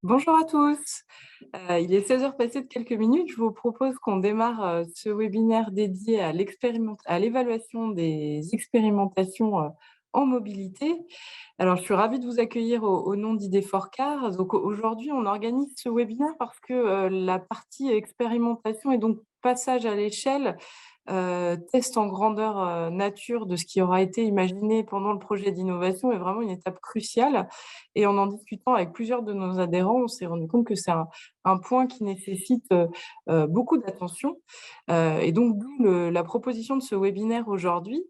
Bonjour à tous. Il est 16 heures passées de quelques minutes. Je vous propose qu'on démarre ce webinaire dédié à l'évaluation des expérimentations en mobilité. Alors, je suis ravie de vous accueillir au nom d'ID4CAR. Donc, aujourd'hui, on organise ce webinaire parce que la partie expérimentation et donc passage à l'échelle test en grandeur nature de ce qui aura été imaginé pendant le projet d'innovation est vraiment une étape cruciale. Et en discutant avec plusieurs de nos adhérents, on s'est rendu compte que c'est un point qui nécessite beaucoup d'attention. Et donc, d'où la proposition de ce webinaire aujourd'hui,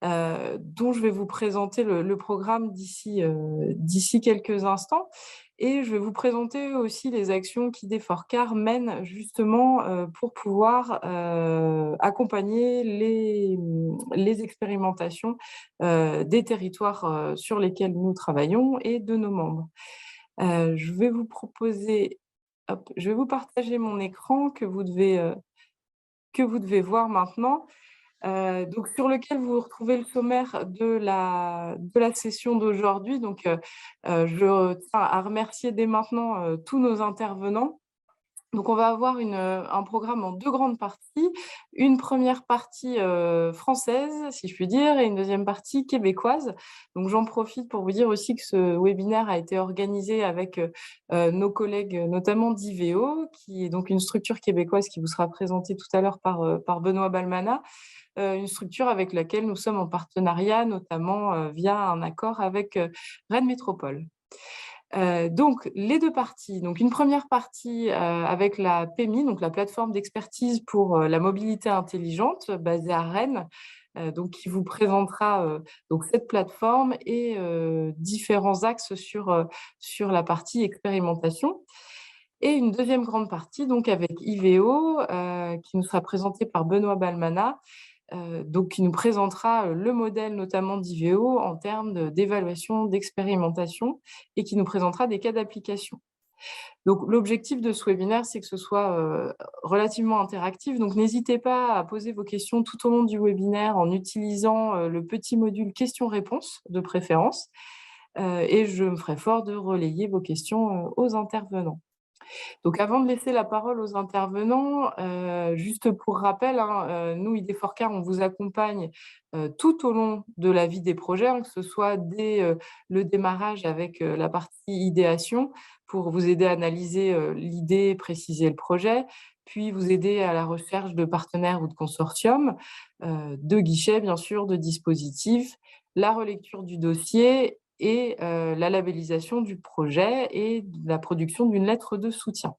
dont je vais vous présenter le programme d'ici quelques instants. Et je vais vous présenter aussi les actions qu'ID4CAR mène justement pour pouvoir accompagner les expérimentations des territoires sur lesquels nous travaillons et de nos membres. Je vais vous proposer, hop, je vais vous partager mon écran que vous devez voir maintenant. Donc sur lequel vous retrouvez le sommaire de la session d'aujourd'hui. Donc, je tiens à remercier dès maintenant tous nos intervenants. Donc on va avoir un programme en 2 grandes parties. Une première partie française, si je puis dire, et une deuxième partie québécoise. Donc j'en profite pour vous dire aussi que ce webinaire a été organisé avec nos collègues, notamment d'IVEO, qui est donc une structure québécoise qui vous sera présentée tout à l'heure par Benoît Balmana. Une structure avec laquelle nous sommes en partenariat, notamment via un accord avec Rennes Métropole. Donc les 2 parties, donc une première partie avec la PMI, donc la plateforme d'expertise pour la mobilité intelligente basée à Rennes, donc qui vous présentera donc cette plateforme et différents axes sur la partie expérimentation. Et une deuxième grande partie donc avec IVEO qui nous sera présentée par Benoît Balmana, donc qui nous présentera le modèle notamment d'IVEO en termes d'évaluation, d'expérimentation et qui nous présentera des cas d'application. Donc l'objectif de ce webinaire, c'est que ce soit relativement interactif. Donc n'hésitez pas à poser vos questions tout au long du webinaire en utilisant le petit module questions-réponses de préférence. Et je me ferai fort de relayer vos questions aux intervenants. Donc avant de laisser la parole aux intervenants, juste pour rappel, hein, nous, ID4CAR, on vous accompagne tout au long de la vie des projets, hein, que ce soit dès le démarrage avec la partie idéation, pour vous aider à analyser l'idée, préciser le projet, puis vous aider à la recherche de partenaires ou de consortiums, de guichets bien sûr, de dispositifs, la relecture du dossier et la labellisation du projet et la production d'une lettre de soutien.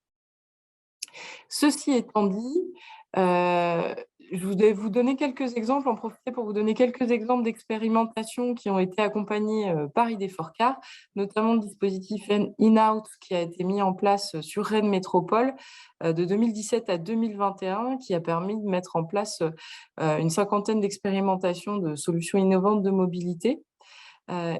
Ceci étant dit, je voudrais vous donner quelques exemples, en profiter pour vous donner quelques exemples d'expérimentations qui ont été accompagnées par ID4CAR, notamment le dispositif In-Out qui a été mis en place sur Rennes Métropole de 2017 à 2021, qui a permis de mettre en place une cinquantaine d'expérimentations de solutions innovantes de mobilité.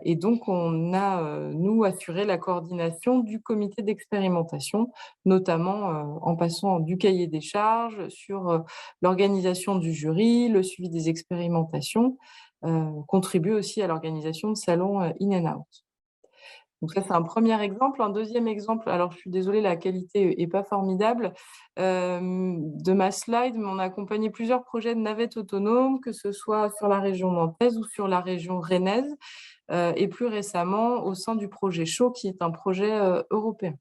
Et donc, on a, nous, assuré la coordination du comité d'expérimentation, notamment en passant du cahier des charges sur l'organisation du jury, le suivi des expérimentations, contribuer aussi à l'organisation de salons In and Out. Donc ça, c'est un premier exemple. Un deuxième exemple, alors je suis désolée, la qualité est pas formidable, de ma slide, mais on a accompagné plusieurs projets de navettes autonomes, que ce soit sur la région nantaise ou sur la région rennaise, et plus récemment au sein du projet Chaud, qui est un projet européen.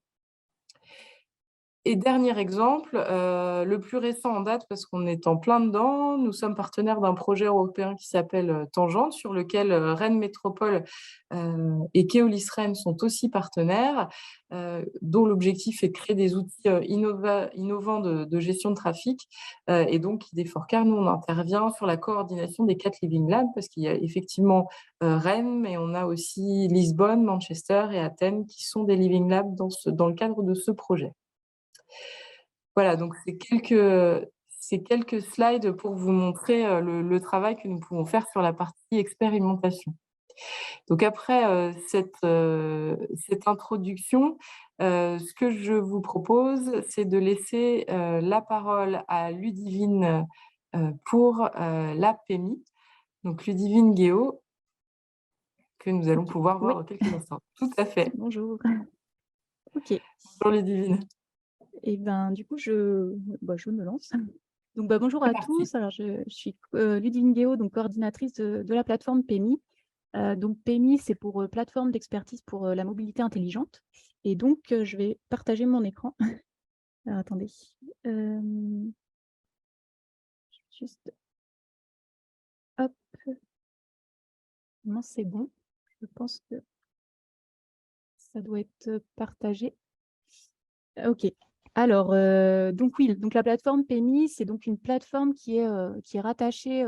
Et dernier exemple, le plus récent en date, parce qu'on est en plein dedans, nous sommes partenaires d'un projet européen qui s'appelle Tangente, sur lequel Rennes Métropole et Keolis Rennes sont aussi partenaires, dont l'objectif est de créer des outils innovants de gestion de trafic. Et donc, ID4CAR, nous, on intervient sur la coordination des 4 Living Labs, parce qu'il y a effectivement Rennes, mais on a aussi Lisbonne, Manchester et Athènes, qui sont des Living Labs dans le cadre de ce projet. Voilà, donc ces quelques slides pour vous montrer le travail que nous pouvons faire sur la partie expérimentation. Donc après cette introduction, ce que je vous propose, c'est de laisser la parole à Ludivine pour la PMI. Donc Ludivine Guéot, que nous allons pouvoir voir Oui, en quelques instants. Tout à fait. bonjour. OK. Bonjour Ludivine. Et ben, du coup, je me lance. Donc, bonjour C'est à parti. tous. Alors, je suis, Ludivine Guéot, donc coordinatrice de la plateforme PMI. Donc PMI, c'est pour, plateforme d'expertise pour, la mobilité intelligente. Et donc, je vais partager mon écran. Alors attendez, hem, juste hop, non, c'est bon. Je pense que ça doit être partagé. OK. Alors, donc oui, donc la plateforme PMI, c'est donc une plateforme qui est rattachée,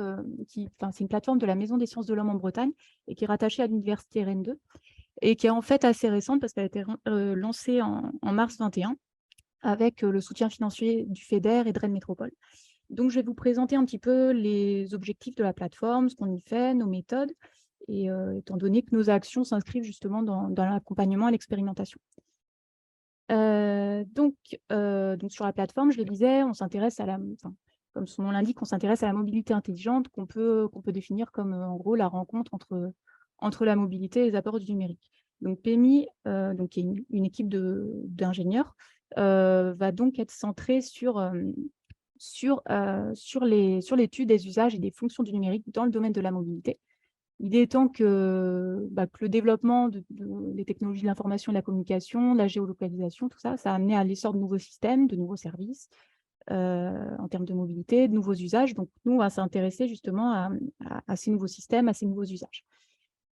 c'est une plateforme de la Maison des sciences de l'homme en Bretagne et qui est rattachée à l'université Rennes 2 et qui est en fait assez récente parce qu'elle a été lancée en mars 21 avec, le soutien financier du FEDER et de Rennes Métropole. Donc je vais vous présenter un petit peu les objectifs de la plateforme, ce qu'on y fait, nos méthodes et étant donné que nos actions s'inscrivent justement dans l'accompagnement et l'expérimentation. Donc sur la plateforme, je le disais, on s'intéresse à comme son nom l'indique, on s'intéresse à la mobilité intelligente qu'on peut définir comme, en gros, la rencontre entre la mobilité et les apports du numérique. Donc PMI, donc qui est une équipe d'ingénieurs, va donc être centrée sur l'étude des usages et des fonctions du numérique dans le domaine de la mobilité. L'idée étant que le développement des technologies de l'information et de la communication, la géolocalisation, tout ça, ça a amené à l'essor de nouveaux systèmes, de nouveaux services, en termes de mobilité, de nouveaux usages. Donc nous, on va s'intéresser justement à ces nouveaux systèmes, à ces nouveaux usages.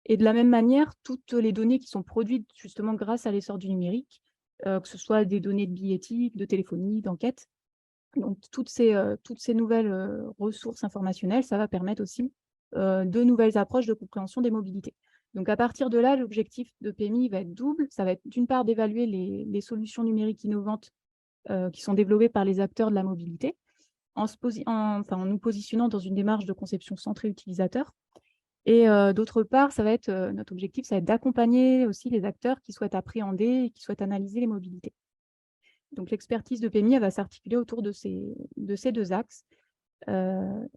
Et de la même manière, toutes les données qui sont produites justement grâce à l'essor du numérique, que ce soit des données de billettique, de téléphonie, d'enquête, donc toutes ces nouvelles, ressources informationnelles, ça va permettre aussi, de nouvelles approches de compréhension des mobilités. Donc à partir de là, l'objectif de PMI va être double. Ça va être d'une part d'évaluer les solutions numériques innovantes, qui sont développées par les acteurs de la mobilité, en nous positionnant dans une démarche de conception centrée utilisateur et d'autre part, notre objectif, ça va être d'accompagner aussi les acteurs qui souhaitent appréhender et qui souhaitent analyser les mobilités. Donc l'expertise de PMI, elle va s'articuler autour de ces 2 axes. Heu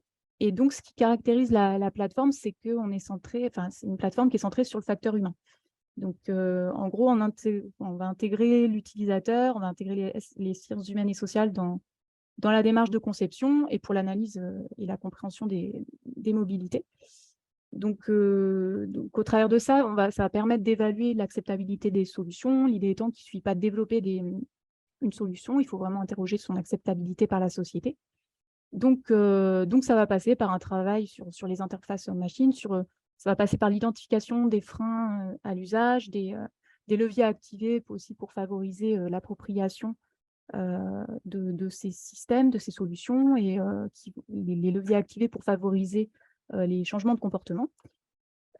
et donc ce qui caractérise la plateforme, c'est c'est une plateforme qui est centrée sur le facteur humain. Donc en gros, on va intégrer l'utilisateur, on va intégrer les sciences humaines et sociales dans la démarche de conception et pour l'analyse, et la compréhension des mobilités. Donc au travers de ça, ça va permettre d'évaluer l'acceptabilité des solutions. L'idée étant qu'il ne suffit pas de développer une solution, il faut vraiment interroger son acceptabilité par la société. Donc ça va passer par un travail sur les interfaces machines, ça va passer par l'identification des freins, à l'usage, des leviers à activer aussi pour favoriser, l'appropriation, de ces systèmes, de ces solutions et les leviers activés pour favoriser, les changements de comportement.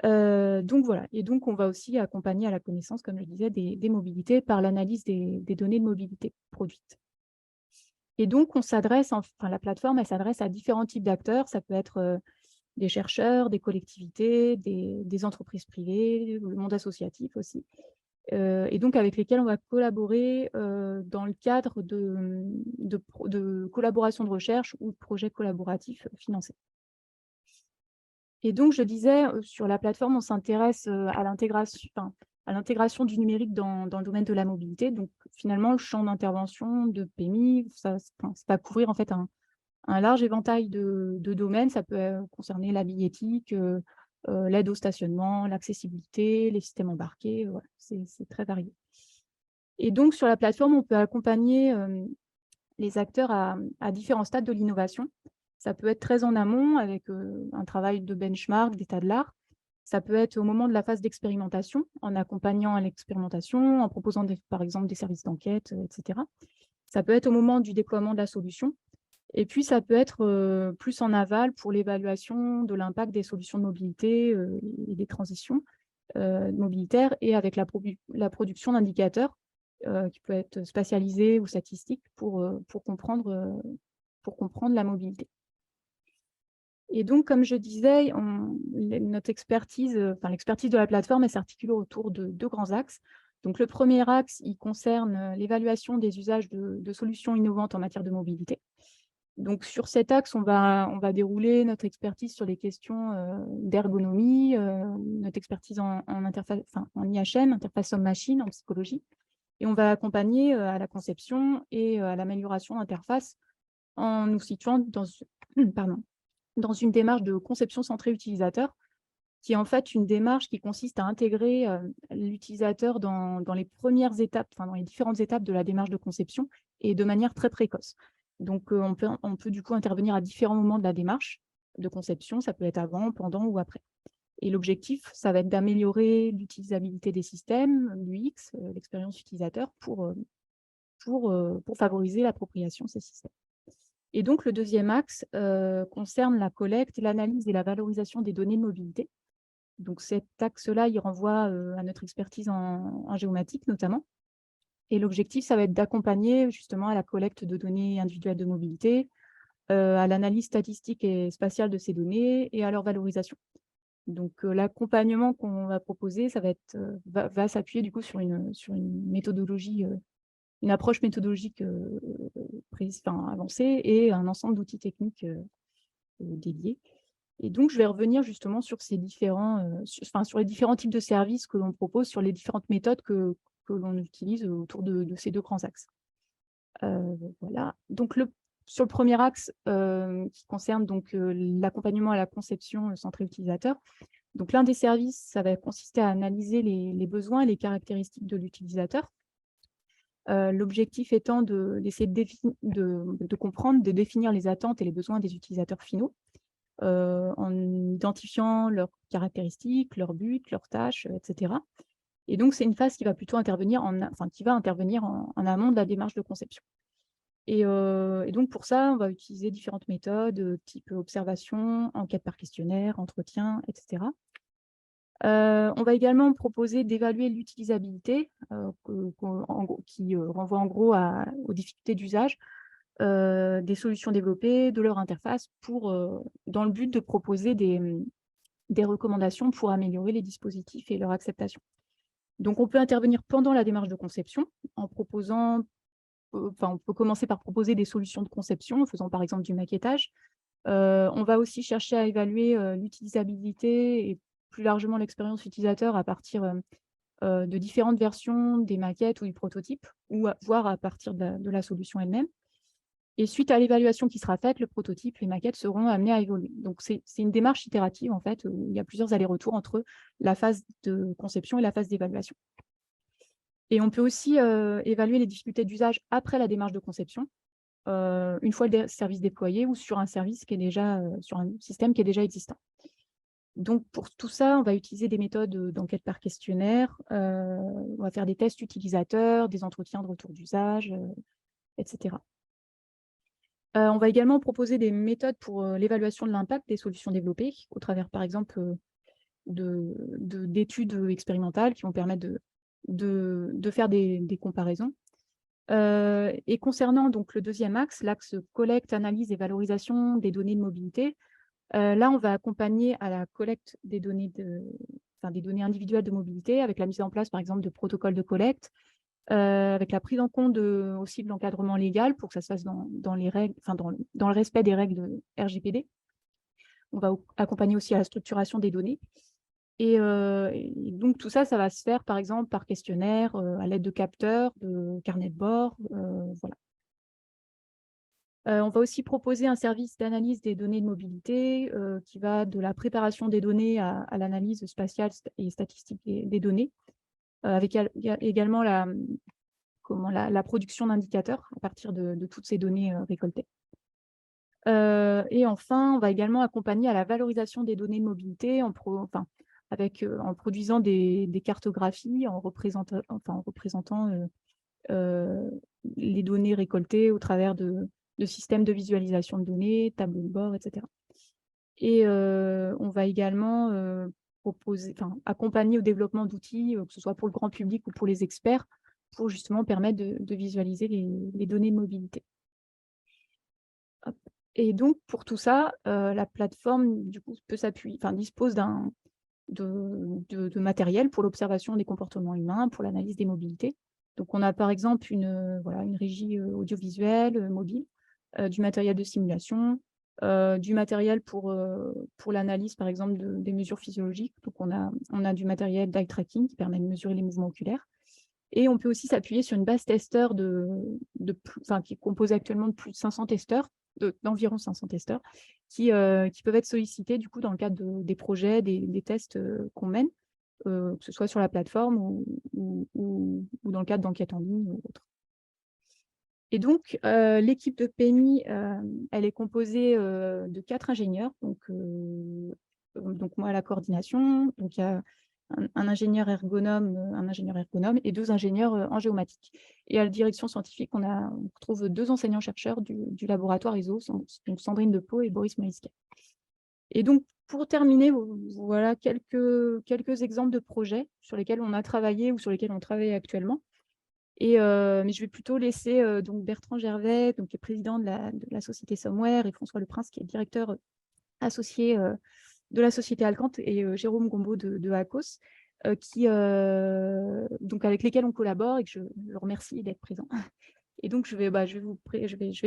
Donc voilà et donc on va aussi accompagner à la connaissance, comme je disais, des mobilités par l'analyse des données de mobilité produites. Et donc la plateforme, elle s'adresse à différents types d'acteurs. Ça peut être, des chercheurs, des collectivités, des entreprises privées, le monde associatif aussi, et donc avec lesquels on va collaborer, dans le cadre de collaborations de recherche ou de projets collaboratifs, financés. Et donc je disais, sur la plateforme, on s'intéresse, à l'intégration du numérique dans le domaine de la mobilité. Donc finalement, le champ d'intervention de PMI, ça va couvrir en fait un large éventail de domaines. Ça peut, concerner la billettique, l'aide au stationnement, l'accessibilité, les systèmes embarqués, voilà, c'est très varié. Et donc sur la plateforme, on peut accompagner, les acteurs à différents stades de l'innovation. Ça peut être très en amont avec, un travail de benchmark, d'état de l'art. Ça peut être au moment de la phase d'expérimentation, en accompagnant à l'expérimentation, en proposant par exemple des services d'enquête, et cetera. Ça peut être au moment du déploiement de la solution et puis ça peut être, plus en aval pour l'évaluation de l'impact des solutions de mobilité, et des transitions, mobilitaires et avec la production d'indicateurs, qui peut être spatialisés ou statistiques pour comprendre la mobilité. Et donc comme je disais, notre expertise, l'expertise de la plateforme, elle s'articule autour de 2 grands axes. Donc le premier axe, il concerne, l'évaluation des usages de solutions innovantes en matière de mobilité. Donc sur cet axe, on va dérouler notre expertise sur les questions, d'ergonomie, notre expertise en IHM, interface homme-machine, en psychologie. Et on va accompagner à la conception et à l'amélioration d'interface en nous situant pardon, dans une démarche de conception centrée utilisateur, qui est en fait une démarche qui consiste à intégrer l'utilisateur dans les premières étapes, enfin dans les différentes étapes de la démarche de conception et de manière très précoce. Donc on peut du coup intervenir à différents moments de la démarche de conception, ça peut être avant, pendant ou après. Et l'objectif, ça va être d'améliorer l'utilisabilité des systèmes, l'UX, l'expérience utilisateur, pour favoriser l'appropriation de ces systèmes. Et donc le deuxième axe concerne la collecte, l'analyse et la valorisation des données de mobilité. Donc cet axe-là, il renvoie à notre expertise en géomatique notamment. Et l'objectif, ça va être d'accompagner justement à la collecte de données individuelles de mobilité, à l'analyse statistique et spatiale de ces données et à leur valorisation. Donc l'accompagnement qu'on va proposer, ça va être, va s'appuyer du coup sur une méthodologie, une approche méthodologique avancée et un ensemble d'outils techniques dédiés. Et donc, je vais revenir justement sur ces différents, sur les différents types de services que l'on propose, sur les différentes méthodes que l'on utilise autour de ces 2 grands axes. Voilà. Donc sur le premier axe, qui concerne donc l'accompagnement à la conception centrée utilisateur, donc l'un des services, ça va consister à analyser les besoins et les caractéristiques de l'utilisateur. L'objectif étant d'essayer de comprendre, de définir les attentes et les besoins des utilisateurs finaux, en identifiant leurs caractéristiques, leurs buts, leurs tâches, etc. Et donc, c'est une phase qui va plutôt intervenir en amont de la démarche de conception. Et donc, pour ça, on va utiliser différentes méthodes, type observation, enquête par questionnaire, entretien, etc. On va également proposer d'évaluer l'utilisabilité, qui renvoie en gros aux difficultés d'usage des solutions développées, de leur interface, dans le but de proposer des recommandations pour améliorer les dispositifs et leur acceptation. Donc, on peut intervenir pendant la démarche de conception en proposant, on peut commencer par proposer des solutions de conception en faisant par exemple du maquettage. On va aussi chercher à évaluer l'utilisabilité et plus largement l'expérience utilisateur à partir de différentes versions des maquettes ou du prototype, voire à partir de la solution elle-même. Et suite à l'évaluation qui sera faite, le prototype, les maquettes seront amenées à évoluer. Donc c'est une démarche itérative en fait, où il y a plusieurs allers-retours entre la phase de conception et la phase d'évaluation. Et on peut aussi évaluer les difficultés d'usage après la démarche de conception, une fois le service déployé ou sur un service qui est déjà, sur un système qui est déjà existant. Donc pour tout ça, on va utiliser des méthodes d'enquête par questionnaire, on va faire des tests utilisateurs, des entretiens de retour d'usage, etc. On va également proposer des méthodes pour l'évaluation de l'impact des solutions développées, au travers par exemple d'études expérimentales qui vont permettre de faire des comparaisons. Et concernant donc le deuxième axe, l'axe collecte, analyse et valorisation des données de mobilité, là, on va accompagner à la collecte des données des données individuelles de mobilité avec la mise en place, par exemple, de protocoles de collecte, avec la prise en compte aussi de l'encadrement légal pour que ça se fasse dans les règles, dans le respect des règles de RGPD. On va accompagner aussi à la structuration des données. Et donc, tout ça, ça va se faire, par exemple, par questionnaire, à l'aide de capteurs, de carnets de bord, voilà. On va aussi proposer un service d'analyse des données de mobilité qui va de la préparation des données à l'analyse spatiale et statistique des données, avec également la production d'indicateurs à partir de toutes ces données récoltées. Et enfin, on va également accompagner à la valorisation des données de mobilité en produisant des cartographies, en représentant les données récoltées au travers de systèmes de visualisation de données, tableaux de bord, etc. Et on va également accompagner au développement d'outils, que ce soit pour le grand public ou pour les experts, pour justement permettre de visualiser les données de mobilité. Hop. Et donc, pour tout ça, la plateforme du coup, dispose de matériel pour l'observation des comportements humains, pour l'analyse des mobilités. Donc, on a par exemple une régie audiovisuelle mobile, du matériel de simulation, du matériel pour l'analyse, par exemple, des mesures physiologiques. Donc, on a du matériel d'eye tracking qui permet de mesurer les mouvements oculaires. Et on peut aussi s'appuyer sur une base testeur qui est composée actuellement de plus de 500 testeurs, d'environ 500 testeurs, qui peuvent être sollicités du coup dans le cadre des projets, des tests qu'on mène, que ce soit sur la plateforme ou dans le cadre d'enquêtes en ligne ou autre. Et donc, l'équipe de PMI, elle est composée de 4 ingénieurs. Donc moi à la coordination, donc il y a un ingénieur ergonome et 2 ingénieurs en géomatique. Et à la direction scientifique, on retrouve 2 enseignants-chercheurs du laboratoire ISO, donc Sandrine Depeau et Boris Maïska. Et donc, pour terminer, voilà quelques exemples de projets sur lesquels on a travaillé ou sur lesquels on travaille actuellement. Mais je vais plutôt laisser donc Bertrand Gervais, donc, qui est président de la société Somewhere, et François Leprince, qui est directeur associé de la société Alcante, et Jérôme Gombaud de ACOS, donc avec lesquels on collabore et que je leur remercie d'être présents. Et donc, je vais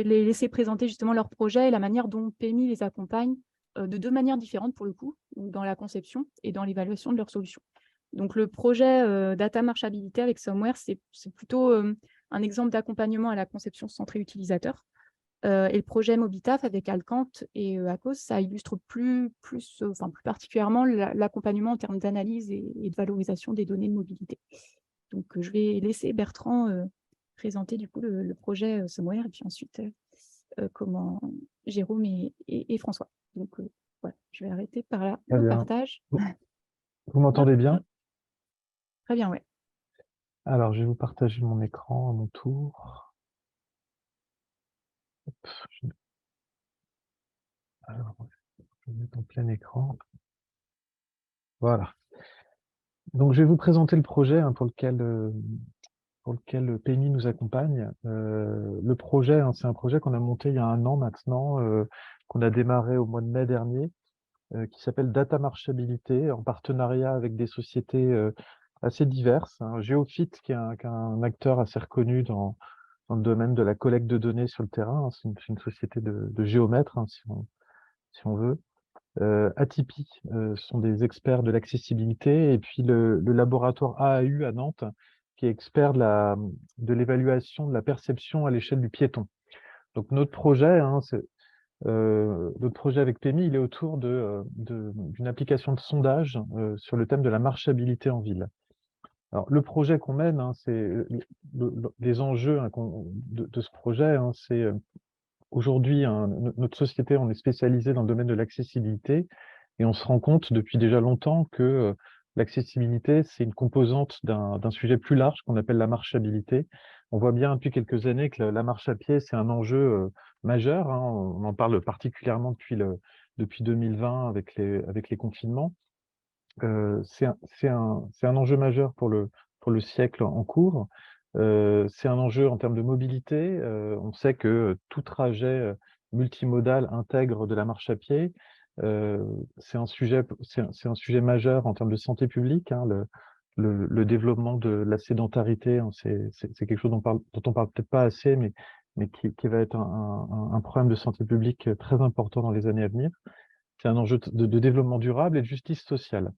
les laisser présenter justement leurs projets et la manière dont PMI les accompagne de 2 manières différentes pour le coup, dans la conception et dans l'évaluation de leurs solutions. Donc, le projet Data Marchabilité avec Somewhere, c'est plutôt un exemple d'accompagnement à la conception centrée utilisateur. Et le projet Mobitaf avec Alcante et ACOS, ça illustre plus particulièrement l'accompagnement en termes d'analyse et de valorisation des données de mobilité. Donc, je vais laisser Bertrand présenter du coup le projet Somewhere, et puis ensuite Jérôme et François. Donc, voilà, je vais arrêter par là le partage. Vous m'entendez bien? Très bien, oui. Alors, je vais vous partager mon écran à mon tour. Hop, alors, je vais mettre en plein écran. Voilà. Donc, je vais vous présenter le projet pour lequel PMI nous accompagne. Le projet, c'est un projet qu'on a monté il y a 1 an maintenant, qu'on a démarré au mois de mai dernier, qui s'appelle Data Marchabilité, en partenariat avec des sociétés assez diverses. Geofit, qui est un acteur assez reconnu dans le domaine de la collecte de données sur le terrain. C'est une société de géomètres, si on veut. Atipi sont des experts de l'accessibilité, et puis le laboratoire AAU à Nantes, qui est expert de l'évaluation de la perception à l'échelle du piéton. Donc notre projet avec PMI, il est autour d'une application de sondage sur le thème de la marchabilité en ville. Alors, le projet qu'on mène, c'est les enjeux de ce projet, c'est aujourd'hui, notre société, on est spécialisé dans le domaine de l'accessibilité, et on se rend compte depuis déjà longtemps que l'accessibilité, c'est une composante d'un sujet plus large qu'on appelle la marchabilité. On voit bien depuis quelques années que la marche à pied, c'est un enjeu majeur. On en parle particulièrement depuis 2020 avec les confinements. C'est un enjeu majeur pour le siècle en cours. C'est un enjeu en termes de mobilité. On sait que tout trajet multimodal intègre de la marche à pied. C'est un sujet majeur en termes de santé publique. Le développement de la sédentarité, c'est quelque chose dont on parle peut-être pas assez, mais qui va être un problème de santé publique très important dans les années à venir. C'est un enjeu de développement durable et de justice sociale.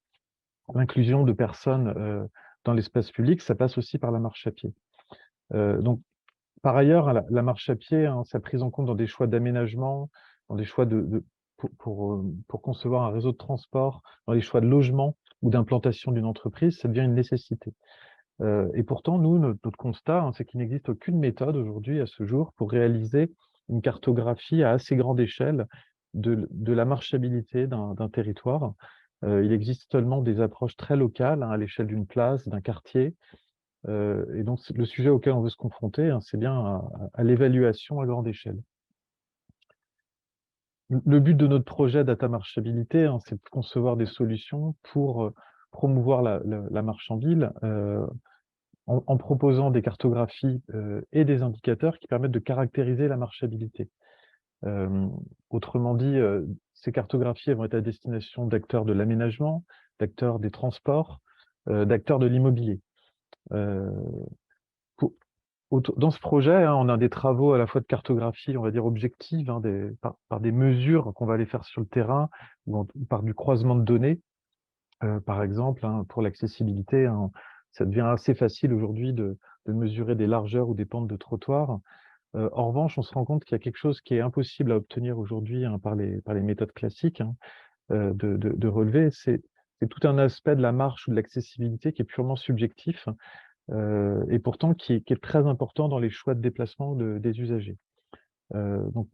L'inclusion de personnes dans l'espace public, ça passe aussi par la marche à pied. Donc, par ailleurs, la marche à pied, sa prise en compte dans des choix d'aménagement, dans des choix pour concevoir un réseau de transport, dans les choix de logement ou d'implantation d'une entreprise, ça devient une nécessité. Et pourtant, nous, notre constat, c'est qu'il n'existe aucune méthode aujourd'hui, à ce jour, pour réaliser une cartographie à assez grande échelle de la marchabilité d'un territoire. Il existe seulement des approches très locales, à l'échelle d'une place, d'un quartier. Et donc, le sujet auquel on veut se confronter, c'est bien à l'évaluation à grande échelle. Le but de notre projet Data Marchabilité, c'est de concevoir des solutions pour promouvoir la marche en ville, en proposant des cartographies et des indicateurs qui permettent de caractériser la marchabilité. Autrement dit, ces cartographies vont être à destination d'acteurs de l'aménagement, d'acteurs des transports, d'acteurs de l'immobilier. Dans ce projet, on a des travaux à la fois de cartographie, on va dire objective, par des mesures qu'on va aller faire sur le terrain, ou par du croisement de données. Par exemple, pour l'accessibilité, ça devient assez facile aujourd'hui de mesurer des largeurs ou des pentes de trottoir. En revanche, on se rend compte qu'il y a quelque chose qui est impossible à obtenir aujourd'hui, hein, par les méthodes classiques, hein, de relever. C'est tout un aspect de la marche ou de l'accessibilité qui est purement subjectif, et pourtant qui est très important dans les choix de déplacement des usagers. Donc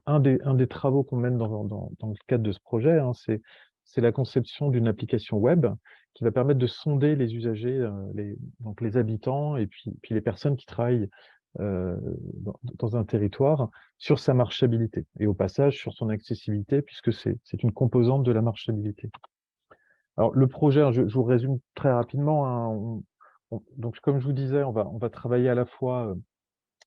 un des travaux qu'on mène dans le cadre de ce projet, hein, c'est la conception d'une application web qui va permettre de sonder les usagers, donc les habitants et puis les personnes qui travaillent dans un territoire sur sa marchabilité et au passage sur son accessibilité, puisque c'est une composante de la marchabilité. Alors le projet, hein, je vous résume très rapidement, hein, donc comme je vous disais, on va travailler à la fois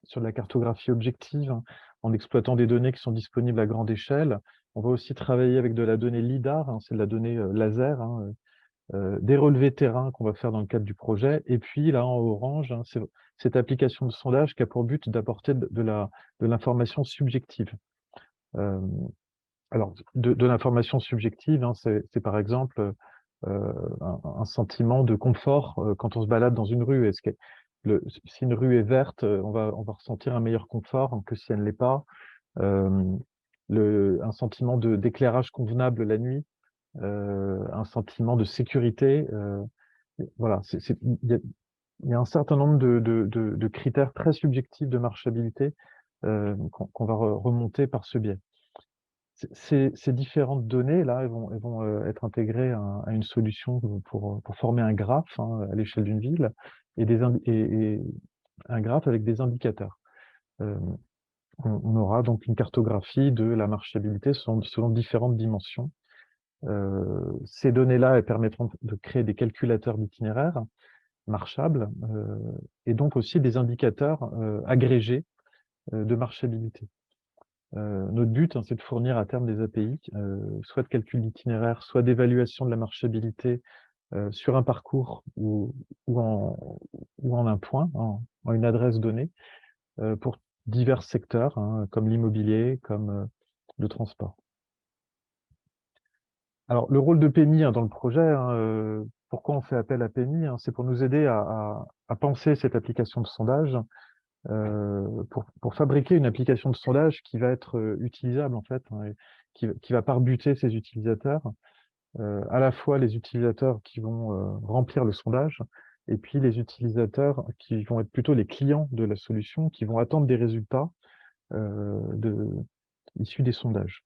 sur de la cartographie objective, hein, en exploitant des données qui sont disponibles à grande échelle. On va aussi travailler avec de la donnée LIDAR, hein, c'est de la donnée laser, hein, des relevés terrain qu'on va faire dans le cadre du projet. Et puis là, en orange, hein, c'est cette application de sondage qui a pour but d'apporter de l'information subjective. Alors, de l'information subjective, hein, c'est par exemple un sentiment de confort quand on se balade dans une rue. Si une rue est verte, on va ressentir un meilleur confort que si elle ne l'est pas. Un sentiment d'éclairage convenable la nuit, un sentiment de sécurité. Voilà, il y a un certain nombre de critères très subjectifs de marchabilité qu'on va remonter par ce biais. Ces différentes données-là, elles vont être intégrées à une solution pour former un graphe, hein, à l'échelle d'une ville, et un graphe avec des indicateurs. On aura donc une cartographie de la marchabilité selon différentes dimensions. Ces données-là, elles permettront de créer des calculateurs d'itinéraires marchables, et donc aussi des indicateurs agrégés de marchabilité. Notre but, hein, c'est de fournir à terme des API, soit de calcul d'itinéraire, soit d'évaluation de la marchabilité sur un parcours ou en un point, en une adresse donnée, pour divers secteurs, hein, comme l'immobilier, comme le transport. Alors, le rôle de PMI, hein, dans le projet, hein, pourquoi on fait appel à PMI, hein, c'est pour nous aider à penser cette application de sondage, pour fabriquer une application de sondage qui va être utilisable, en fait, hein, et qui va pas rebuter ses utilisateurs, à la fois les utilisateurs qui vont remplir le sondage, et puis les utilisateurs qui vont être plutôt les clients de la solution, qui vont attendre des résultats issus des sondages.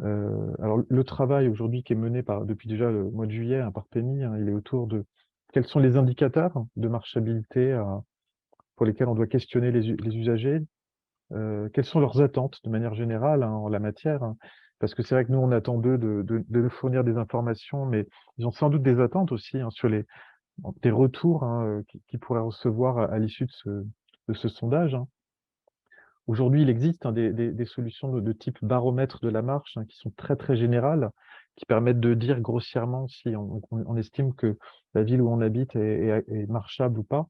Alors, le travail aujourd'hui qui est mené depuis déjà le mois de juillet, hein, par PMI, hein, il est autour de quels sont les indicateurs de marchabilité pour lesquels on doit questionner les usagers, quelles sont leurs attentes de manière générale, hein, en la matière, hein, parce que c'est vrai que nous, on attend d'eux de nous fournir des informations, mais ils ont sans doute des attentes aussi, hein, sur des retours, hein, qu'ils pourraient recevoir à l'issue de ce sondage, hein. Aujourd'hui, il existe, hein, des solutions de type baromètre de la marche, hein, qui sont très très générales, qui permettent de dire grossièrement si on estime que la ville où on habite est marchable ou pas.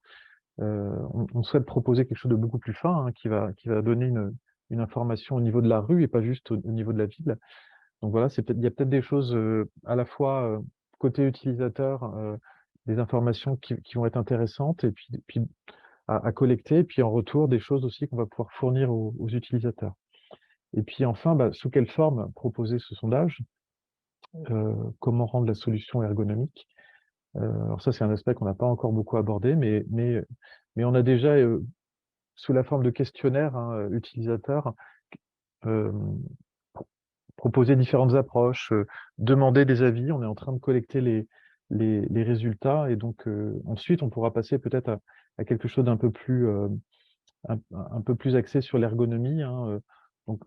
On souhaite proposer quelque chose de beaucoup plus fin, hein, qui va donner une information au niveau de la rue et pas juste au niveau de la ville. Donc voilà, il y a peut-être des choses à la fois côté utilisateur, des informations qui vont être intéressantes et puis à collecter, et puis en retour des choses aussi qu'on va pouvoir fournir aux utilisateurs. Et puis enfin, sous quelle forme proposer ce sondage, comment rendre la solution ergonomique. Alors ça, c'est un aspect qu'on n'a pas encore beaucoup abordé, mais on a déjà, sous la forme de questionnaires, hein, utilisateurs, euh, proposer différentes approches, demander des avis. On est en train de collecter les résultats, et donc ensuite, on pourra passer peut-être à quelque chose d'un peu plus un peu plus axé sur l'ergonomie, hein. Donc,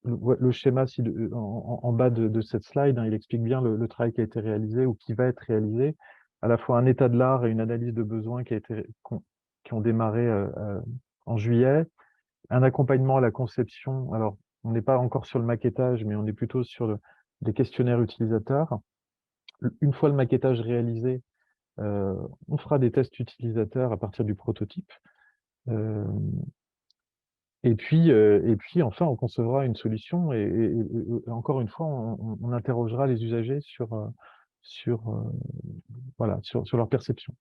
le schéma en bas de cette slide, hein, il explique bien le travail qui a été réalisé ou qui va être réalisé, à la fois un état de l'art et une analyse de besoins qui ont démarré en juillet, un accompagnement à la conception. Alors, on n'est pas encore sur le maquettage, mais on est plutôt sur des questionnaires utilisateurs. Une fois le maquettage réalisé, on fera des tests utilisateurs à partir du prototype. Et puis enfin, on concevra une solution et encore une fois, on interrogera les usagers sur, voilà, sur leur perception.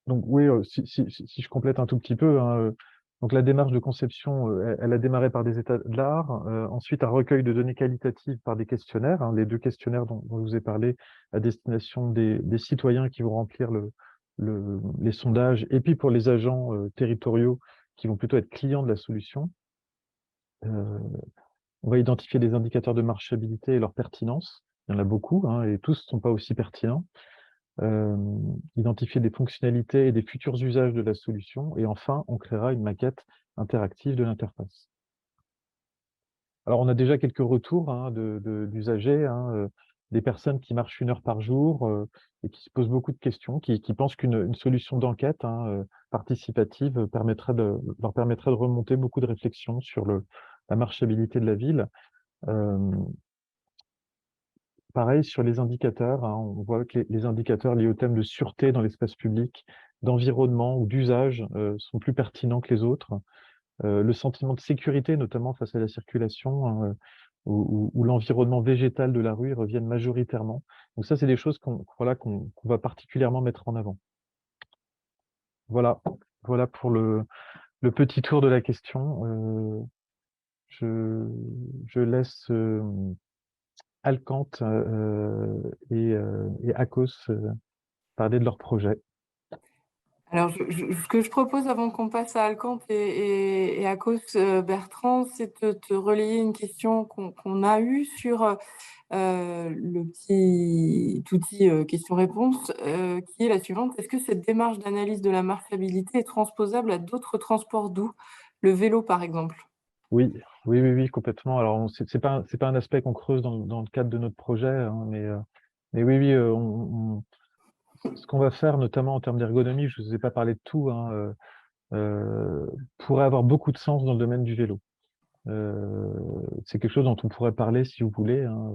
Donc oui, si je complète un tout petit peu, hein, donc la démarche de conception, elle a démarré par des états de l'art, ensuite un recueil de données qualitatives par des questionnaires, hein, les 2 questionnaires dont je vous ai parlé à destination des citoyens qui vont remplir les sondages, et puis pour les agents territoriaux qui vont plutôt être clients de la solution. On va identifier des indicateurs de marchabilité et leur pertinence. Il y en a beaucoup, hein, et tous ne sont pas aussi pertinents. Identifier des fonctionnalités et des futurs usages de la solution. Et enfin, on créera une maquette interactive de l'interface. Alors, on a déjà quelques retours, hein, d'usagers, hein, des personnes qui marchent 1 heure par jour et qui se posent beaucoup de questions, qui pensent qu'une solution d'enquête, hein, participative leur permettrait de remonter beaucoup de réflexions sur la marchabilité de la ville. Pareil sur les indicateurs, hein, on voit que les indicateurs liés au thème de sûreté dans l'espace public, d'environnement ou d'usage sont plus pertinents que les autres. Le sentiment de sécurité, notamment face à la circulation, hein, ou l'environnement végétal de la rue, ils reviennent majoritairement. Donc ça, c'est des choses qu'on va particulièrement mettre en avant. Voilà, voilà pour le petit tour de la question. Je laisse Alcante et Akos parler de leur projet. Alors, ce que je propose avant qu'on passe à Alcante et à Cos, Bertrand, c'est de te relayer une question qu'on a eue sur le petit outil question-réponse, qui est la suivante. Est-ce que cette démarche d'analyse de la marchabilité est transposable à d'autres transports doux, le vélo par exemple? Oui, oui, complètement. Alors, c'est pas un aspect qu'on creuse dans le cadre de notre projet, hein, mais oui, ce qu'on va faire, notamment en termes d'ergonomie, je ne vous ai pas parlé de tout, hein, pourrait avoir beaucoup de sens dans le domaine du vélo. C'est quelque chose dont on pourrait parler si vous voulez, hein.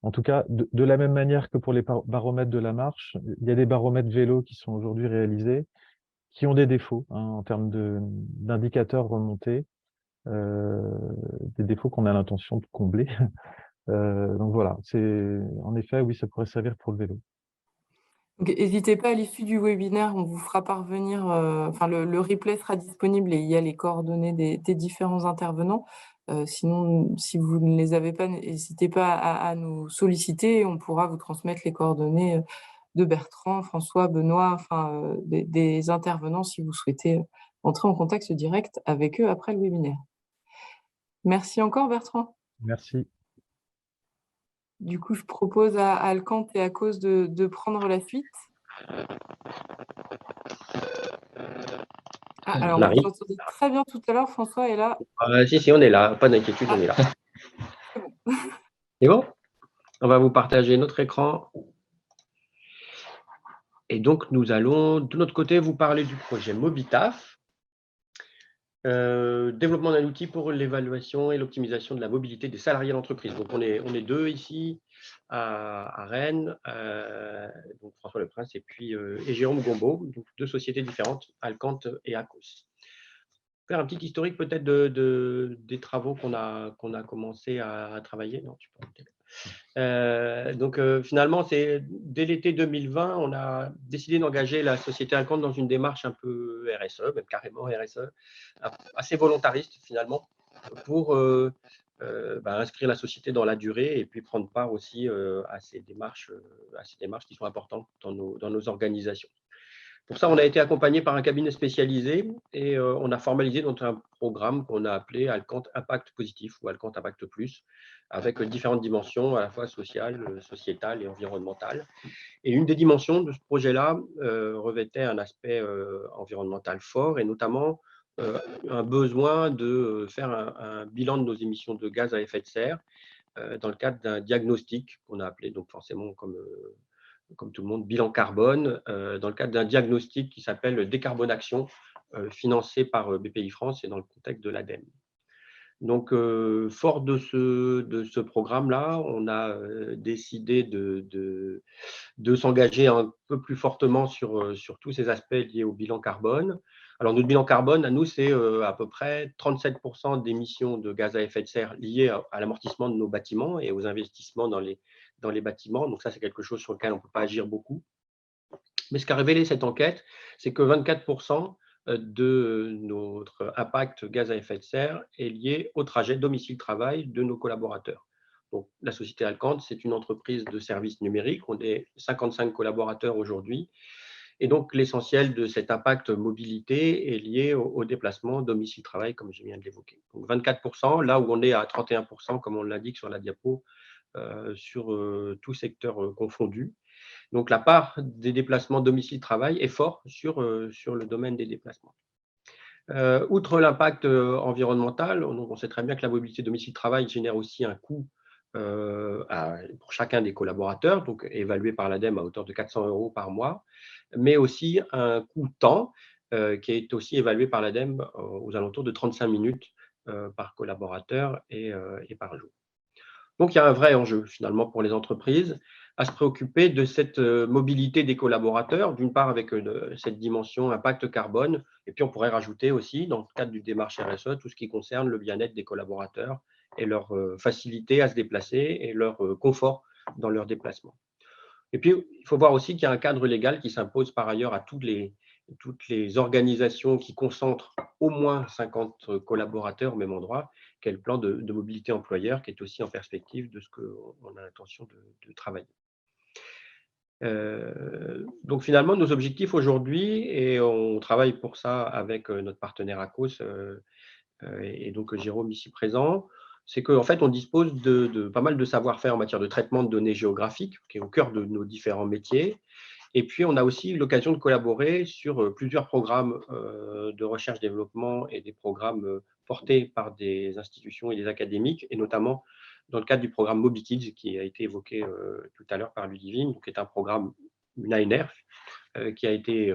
En tout cas, de la même manière que pour les baromètres de la marche, il y a des baromètres vélo qui sont aujourd'hui réalisés, qui ont des défauts, hein, en termes d'indicateurs remontés, des défauts qu'on a l'intention de combler. Donc voilà, en effet, oui, ça pourrait servir pour le vélo. Donc, n'hésitez pas à l'issue du webinaire, on vous fera parvenir, enfin le replay sera disponible et il y a les coordonnées des différents intervenants. Sinon, si vous ne les avez pas, n'hésitez pas à nous solliciter, on pourra vous transmettre les coordonnées de Bertrand, François, Benoît, enfin des intervenants si vous souhaitez entrer en contact direct avec eux après le webinaire. Merci encore Bertrand. Merci. Du coup, je propose à Alcante et à Cause de prendre la suite. Ah, alors, on s'entendait très bien tout à l'heure, François est là. Si, on est là, pas d'inquiétude, on est là. C'est bon. C'est bon? On va vous partager notre écran. Et donc, nous allons, de notre côté, vous parler du projet Mobitaf. Développement d'un outil pour l'évaluation et l'optimisation de la mobilité des salariés d'entreprise. Donc, on est 2 ici à Rennes, donc François Leprince et puis et Jérôme Gombeau, donc 2 sociétés différentes, Alcante et Akos. Faire un petit historique peut-être des travaux qu'on a commencé à travailler. Non, tu peux donc finalement, dès l'été 2020, on a décidé d'engager la société Alcante dans une démarche un peu RSE, même carrément RSE, assez volontariste finalement, pour inscrire la société dans la durée et puis prendre part aussi à ces démarches qui sont importantes dans nos organisations. Pour ça, on a été accompagné par un cabinet spécialisé et on a formalisé dans un programme qu'on a appelé Alcante Impact Positif ou Alcante Impact Plus, avec différentes dimensions à la fois sociales, sociétales et environnementales. Et une des dimensions de ce projet-là revêtait un aspect environnemental fort et notamment un besoin de faire un bilan de nos émissions de gaz à effet de serre dans le cadre d'un diagnostic qu'on a appelé donc forcément comme tout le monde, bilan carbone, dans le cadre d'un diagnostic qui s'appelle Décarbonation, financé par BPI France et dans le contexte de l'ADEME. Donc, fort de ce programme-là, on a décidé de s'engager un peu plus fortement sur tous ces aspects liés au bilan carbone. Alors, notre bilan carbone, à nous, c'est à peu près 37% d'émissions de gaz à effet de serre liées à l'amortissement de nos bâtiments et aux investissements dans les bâtiments. Donc ça, c'est quelque chose sur lequel on ne peut pas agir beaucoup. Mais ce qu'a révélé cette enquête, c'est que 24% de notre impact gaz à effet de serre est lié au trajet domicile-travail de nos collaborateurs. Donc, la société Alcante, c'est une entreprise de services numériques. On est 55 collaborateurs aujourd'hui. Et donc, l'essentiel de cet impact mobilité est lié au déplacement domicile-travail, comme je viens de l'évoquer. Donc, 24%, là où on est à 31%, comme on l'indique sur la diapo, sur tout secteur confondu. Donc, la part des déplacements domicile-travail est forte sur le domaine des déplacements. Outre l'impact environnemental, on sait très bien que la mobilité domicile-travail génère aussi un coût pour chacun des collaborateurs, donc évalué par l'ADEME à hauteur de 400 € par mois, mais aussi un coût temps qui est aussi évalué par l'ADEME aux alentours de 35 minutes par collaborateur et par jour. Donc, il y a un vrai enjeu finalement pour les entreprises à se préoccuper de cette mobilité des collaborateurs, d'une part avec cette dimension impact carbone, et puis on pourrait rajouter aussi, dans le cadre du démarche RSE, tout ce qui concerne le bien-être des collaborateurs et leur facilité à se déplacer et leur confort dans leur déplacement. Et puis, il faut voir aussi qu'il y a un cadre légal qui s'impose par ailleurs à toutes les organisations qui concentrent au moins 50 collaborateurs au même endroit, qui est le plan de mobilité employeur, qui est aussi en perspective de ce qu'on a l'intention de travailler. Donc finalement, nos objectifs aujourd'hui, et on travaille pour ça avec notre partenaire ACOS et donc Jérôme ici présent, c'est qu'en fait, on dispose de pas mal de savoir-faire en matière de traitement de données géographiques, qui est au cœur de nos différents métiers. Et puis, on a aussi l'occasion de collaborer sur plusieurs programmes de recherche-développement et des programmes portés par des institutions et des académiques, et notamment dans le cadre du programme MobiKids, qui a été évoqué tout à l'heure par Ludivine, qui est un programme, une ANR, qui a été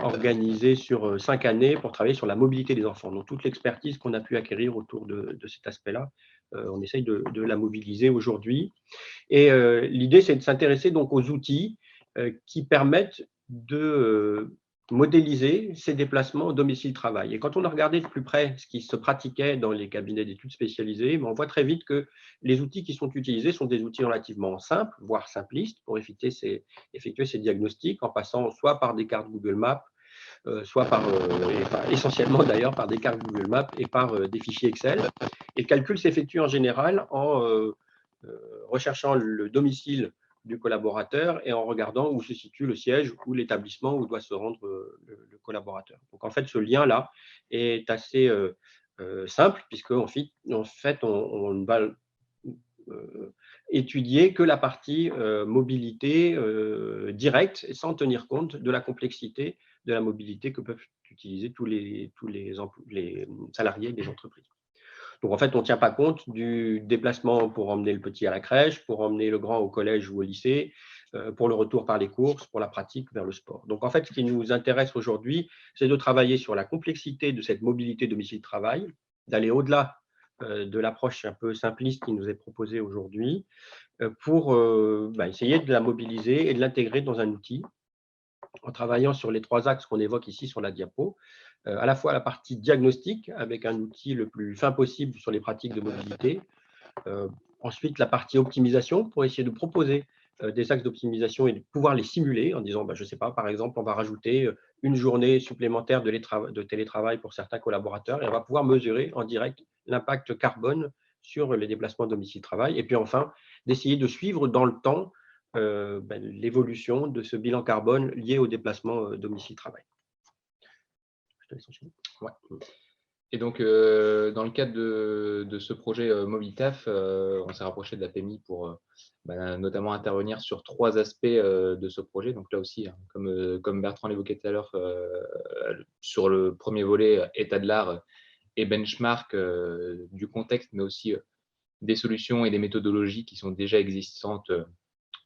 organisé sur 5 années pour travailler sur la mobilité des enfants. Donc, toute l'expertise qu'on a pu acquérir autour de cet aspect-là, on essaye de la mobiliser aujourd'hui. Et l'idée, c'est de s'intéresser donc aux outils qui permettent de modéliser ces déplacements au domicile-travail. Et quand on a regardé de plus près ce qui se pratiquait dans les cabinets d'études spécialisés, on voit très vite que les outils qui sont utilisés sont des outils relativement simples, voire simplistes, pour effectuer ces diagnostics, en passant soit par des cartes Google Maps, soit essentiellement d'ailleurs par des cartes Google Maps et par des fichiers Excel. Et le calcul s'effectue en général en recherchant le domicile du collaborateur et en regardant où se situe le siège ou l'établissement où doit se rendre le collaborateur. Donc en fait, ce lien-là est assez simple, puisque en fait, on ne va étudier que la partie mobilité directe, sans tenir compte de la complexité de la mobilité que peuvent utiliser tous les salariés des entreprises. Donc, en fait, on ne tient pas compte du déplacement pour emmener le petit à la crèche, pour emmener le grand au collège ou au lycée, pour le retour par les courses, pour la pratique vers le sport. Donc, en fait, ce qui nous intéresse aujourd'hui, c'est de travailler sur la complexité de cette mobilité domicile-travail, d'aller au-delà de l'approche un peu simpliste qui nous est proposée aujourd'hui, pour essayer de la mobiliser et de l'intégrer dans un outil, en travaillant sur les 3 axes qu'on évoque ici sur la diapo, à la fois la partie diagnostic, avec un outil le plus fin possible sur les pratiques de mobilité, ensuite la partie optimisation, pour essayer de proposer des axes d'optimisation et de pouvoir les simuler en disant, je ne sais pas, par exemple, on va rajouter une journée supplémentaire de télétravail pour certains collaborateurs et on va pouvoir mesurer en direct l'impact carbone sur les déplacements domicile-travail. Et puis enfin, d'essayer de suivre dans le temps l'évolution de ce bilan carbone lié au déplacement domicile-travail. Je te laisse enchaîner. Ouais. Et donc, dans le cadre de ce projet Mobilitaf, on s'est rapproché de la PMI pour notamment intervenir sur 3 aspects de ce projet. Donc là aussi, comme Bertrand l'évoquait tout à l'heure, sur le premier volet, état de l'art et benchmark du contexte, mais aussi des solutions et des méthodologies qui sont déjà existantes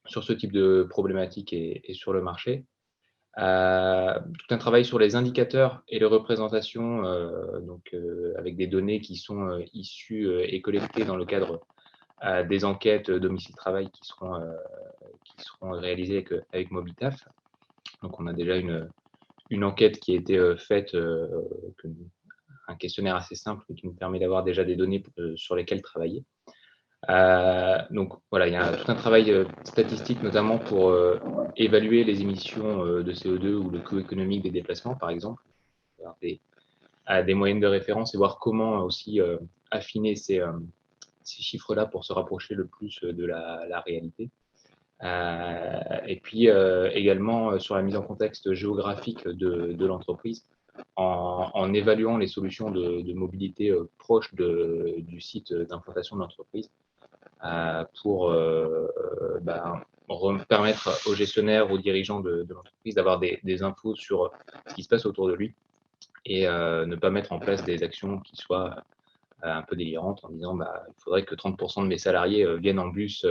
sur ce type de problématique et sur le marché. Tout un travail sur les indicateurs et les représentations, avec des données qui sont issues et collectées dans le cadre des enquêtes domicile-travail qui seront réalisées avec Mobilitaf. Donc, on a déjà une une enquête qui a été faite, un questionnaire assez simple qui nous permet d'avoir déjà des données sur lesquelles travailler. Donc voilà, il y a tout un travail statistique, notamment pour évaluer les émissions de CO2 ou le coût économique des déplacements, par exemple, avoir des moyennes de référence et voir comment aussi affiner ces chiffres-là pour se rapprocher le plus de la réalité. Et puis également sur la mise en contexte géographique de l'entreprise, en évaluant les solutions de mobilité proches du site d'implantation de l'entreprise, pour permettre aux gestionnaires, aux dirigeants de l'entreprise d'avoir des infos sur ce qui se passe autour de lui et ne pas mettre en place des actions qui soient un peu délirantes en disant il faudrait que 30% de mes salariés viennent en bus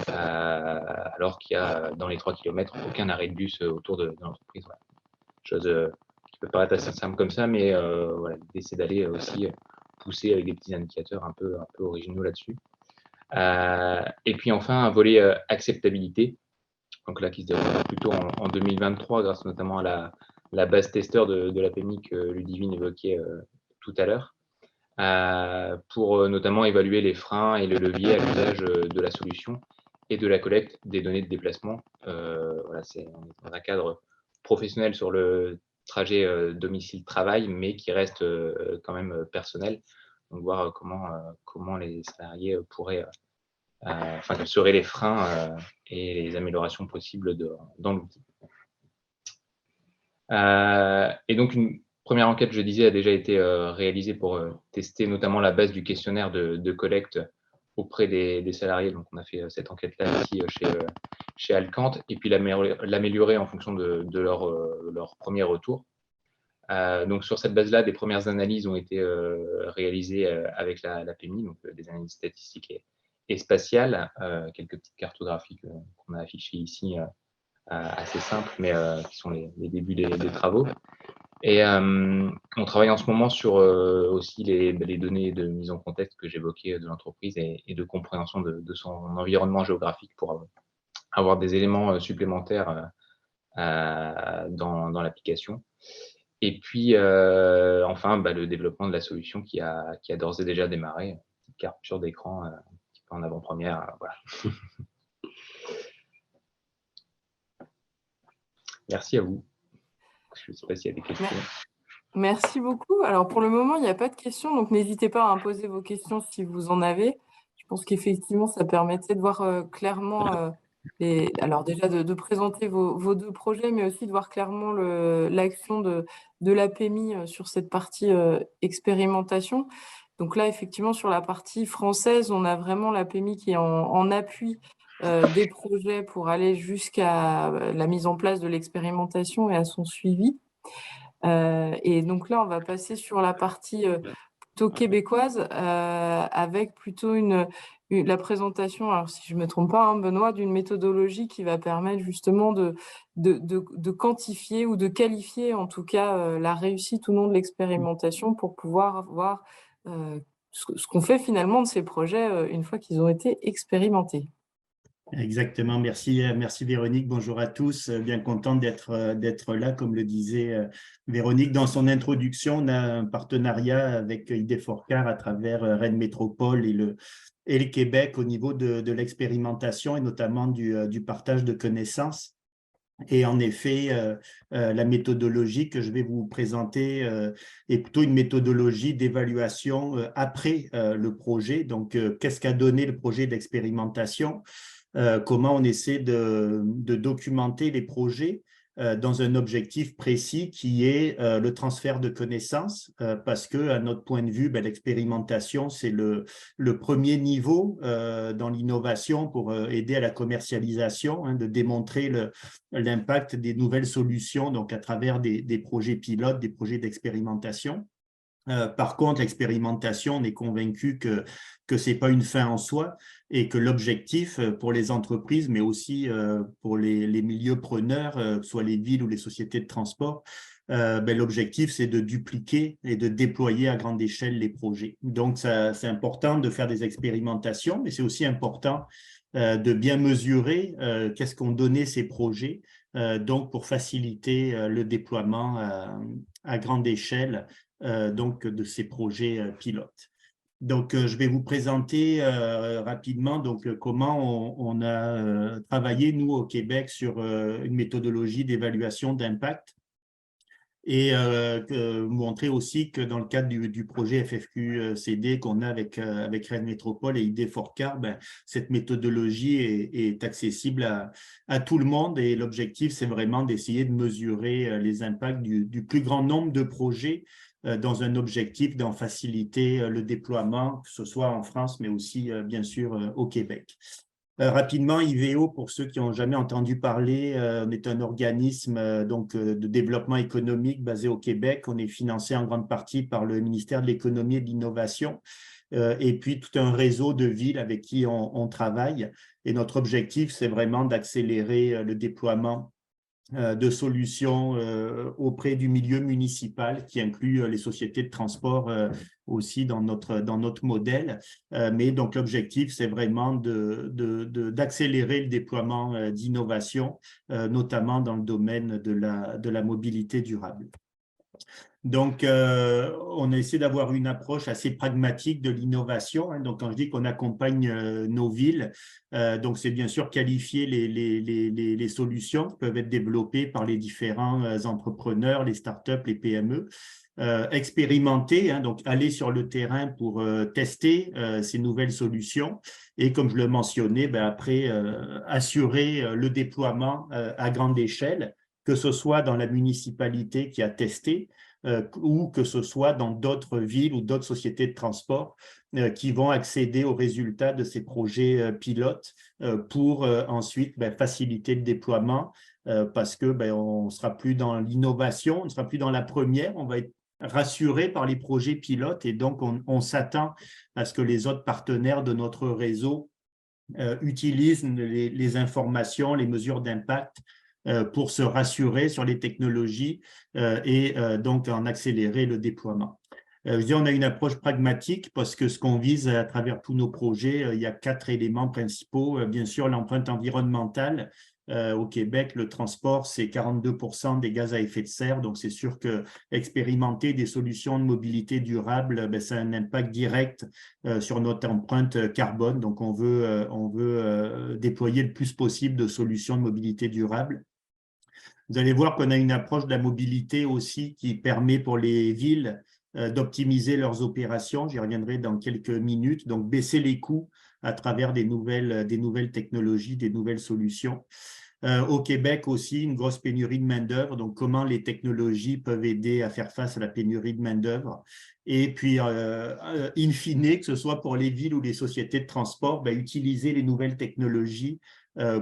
alors qu'il y a dans les 3 km aucun arrêt de bus autour de l'entreprise. Voilà. Chose qui peut paraître assez simple comme ça, mais voilà, l'idée c'est d'aller aussi pousser avec des petits indicateurs un peu originaux là-dessus. Et puis enfin, un volet acceptabilité, donc là qui se déroule plutôt en 2023, grâce notamment à la base testeur de la PMI que Ludivine évoquait tout à l'heure, pour notamment évaluer les freins et le levier à l'usage de la solution et de la collecte des données de déplacement. Voilà, on est dans un cadre professionnel sur le trajet domicile-travail, mais qui reste quand même personnel. Donc voir comment les salariés pourraient, quels seraient les freins et les améliorations possibles dans l'outil. Et donc une première enquête, je disais, a déjà été réalisée pour tester notamment la base du questionnaire de collecte auprès des salariés. Donc on a fait cette enquête-là ici chez Alcante, et puis l'améliorer en fonction de leur premier retour. Donc sur cette base-là, des premières analyses ont été réalisées avec la PMI, donc des analyses statistiques et spatiales, quelques petites cartographies qu'on a affichées ici, assez simples, mais qui sont les débuts des travaux. Et on travaille en ce moment sur aussi les données de mise en contexte que j'évoquais de l'entreprise et de compréhension de son environnement géographique pour avoir des éléments supplémentaires dans l'application. Et puis, enfin, le développement de la solution qui a d'ores et déjà démarré, petite capture d'écran un petit peu en avant-première. Voilà. Merci à vous. Je ne sais pas s'il y a des questions. Merci beaucoup. Alors, pour le moment, il n'y a pas de questions, donc n'hésitez pas à poser vos questions si vous en avez. Je pense qu'effectivement, ça permettait de voir clairement, alors déjà de présenter vos deux projets, mais aussi de voir clairement l'action de la PMI sur cette partie expérimentation. Donc là, effectivement, sur la partie française, on a vraiment la PMI qui est en appui des projets pour aller jusqu'à la mise en place de l'expérimentation et à son suivi. Et donc là, on va passer sur la partie plutôt québécoise avec plutôt la présentation, alors si je ne me trompe pas, Benoît, d'une méthodologie qui va permettre justement de quantifier ou de qualifier en tout cas la réussite ou non de l'expérimentation pour pouvoir voir ce qu'on fait finalement de ces projets une fois qu'ils ont été expérimentés. Exactement, merci Véronique, bonjour à tous, bien content d'être là, comme le disait Véronique dans son introduction. On a un partenariat avec ID4CAR à travers Rennes Métropole et le Québec au niveau de l'expérimentation et notamment du partage de connaissances. Et en effet, la méthodologie que je vais vous présenter est plutôt une méthodologie d'évaluation après le projet. Donc, qu'est-ce qu'a donné le projet d'expérimentation ? Comment on essaie de documenter les projets dans un objectif précis qui est le transfert de connaissances, parce que à notre point de vue, l'expérimentation, c'est le premier niveau dans l'innovation pour aider à la commercialisation, de démontrer l'impact des nouvelles solutions, donc à travers des projets pilotes, des projets d'expérimentation. Par contre, l'expérimentation, on est convaincu que ce n'est pas une fin en soi et que l'objectif pour les entreprises, mais aussi pour les milieux preneurs, soit les villes ou les sociétés de transport, l'objectif, c'est de dupliquer et de déployer à grande échelle les projets. Donc, c'est important de faire des expérimentations, mais c'est aussi important de bien mesurer qu'est-ce qu'ont donné ces projets donc pour faciliter le déploiement à grande échelle donc de ces projets pilotes. Donc, je vais vous présenter rapidement donc, comment on a travaillé, nous, au Québec, sur une méthodologie d'évaluation d'impact et montrer aussi que dans le cadre du projet FFQ-CD qu'on a avec Rennes Métropole et ID4CAR, cette méthodologie est accessible à tout le monde et l'objectif, c'est vraiment d'essayer de mesurer les impacts du plus grand nombre de projets dans un objectif d'en faciliter le déploiement, que ce soit en France, mais aussi, bien sûr, au Québec. Rapidement, IVEO, pour ceux qui n'ont jamais entendu parler, on est un organisme donc, de développement économique basé au Québec. On est financé en grande partie par le ministère de l'Économie et de l'Innovation et puis tout un réseau de villes avec qui on travaille. Et notre objectif, c'est vraiment d'accélérer le déploiement de solutions auprès du milieu municipal qui inclut les sociétés de transport aussi dans notre modèle. Mais donc l'objectif, c'est vraiment d'accélérer le déploiement d'innovation, notamment dans le domaine de la mobilité durable. Donc, on a essayé d'avoir une approche assez pragmatique de l'innovation. Donc, quand je dis qu'on accompagne nos villes, donc c'est bien sûr qualifier les solutions qui peuvent être développées par les différents entrepreneurs, les startups, les PME. Expérimenter, donc aller sur le terrain pour tester ces nouvelles solutions et comme je le mentionnais, après assurer le déploiement à grande échelle, que ce soit dans la municipalité qui a testé, ou que ce soit dans d'autres villes ou d'autres sociétés de transport qui vont accéder aux résultats de ces projets pilotes pour ensuite faciliter le déploiement parce que on ne sera plus dans l'innovation, on ne sera plus dans la première, on va être rassuré par les projets pilotes et donc on s'attend à ce que les autres partenaires de notre réseau utilisent les informations, les mesures d'impact pour se rassurer sur les technologies et donc en accélérer le déploiement. Je dis, on a une approche pragmatique parce que ce qu'on vise à travers tous nos projets, il y a 4 éléments principaux. Bien sûr, l'empreinte environnementale. Au Québec, le transport, c'est 42% des gaz à effet de serre. Donc, c'est sûr que expérimenter des solutions de mobilité durable, ça a un impact direct sur notre empreinte carbone. Donc, on veut déployer le plus possible de solutions de mobilité durable. Vous allez voir qu'on a une approche de la mobilité aussi qui permet pour les villes d'optimiser leurs opérations. J'y reviendrai dans quelques minutes. Donc, baisser les coûts à travers des nouvelles technologies, des nouvelles solutions. Au Québec aussi, une grosse pénurie de main-d'œuvre. Donc, comment les technologies peuvent aider à faire face à la pénurie de main-d'œuvre. Et puis, in fine, que ce soit pour les villes ou les sociétés de transport, utiliser les nouvelles technologies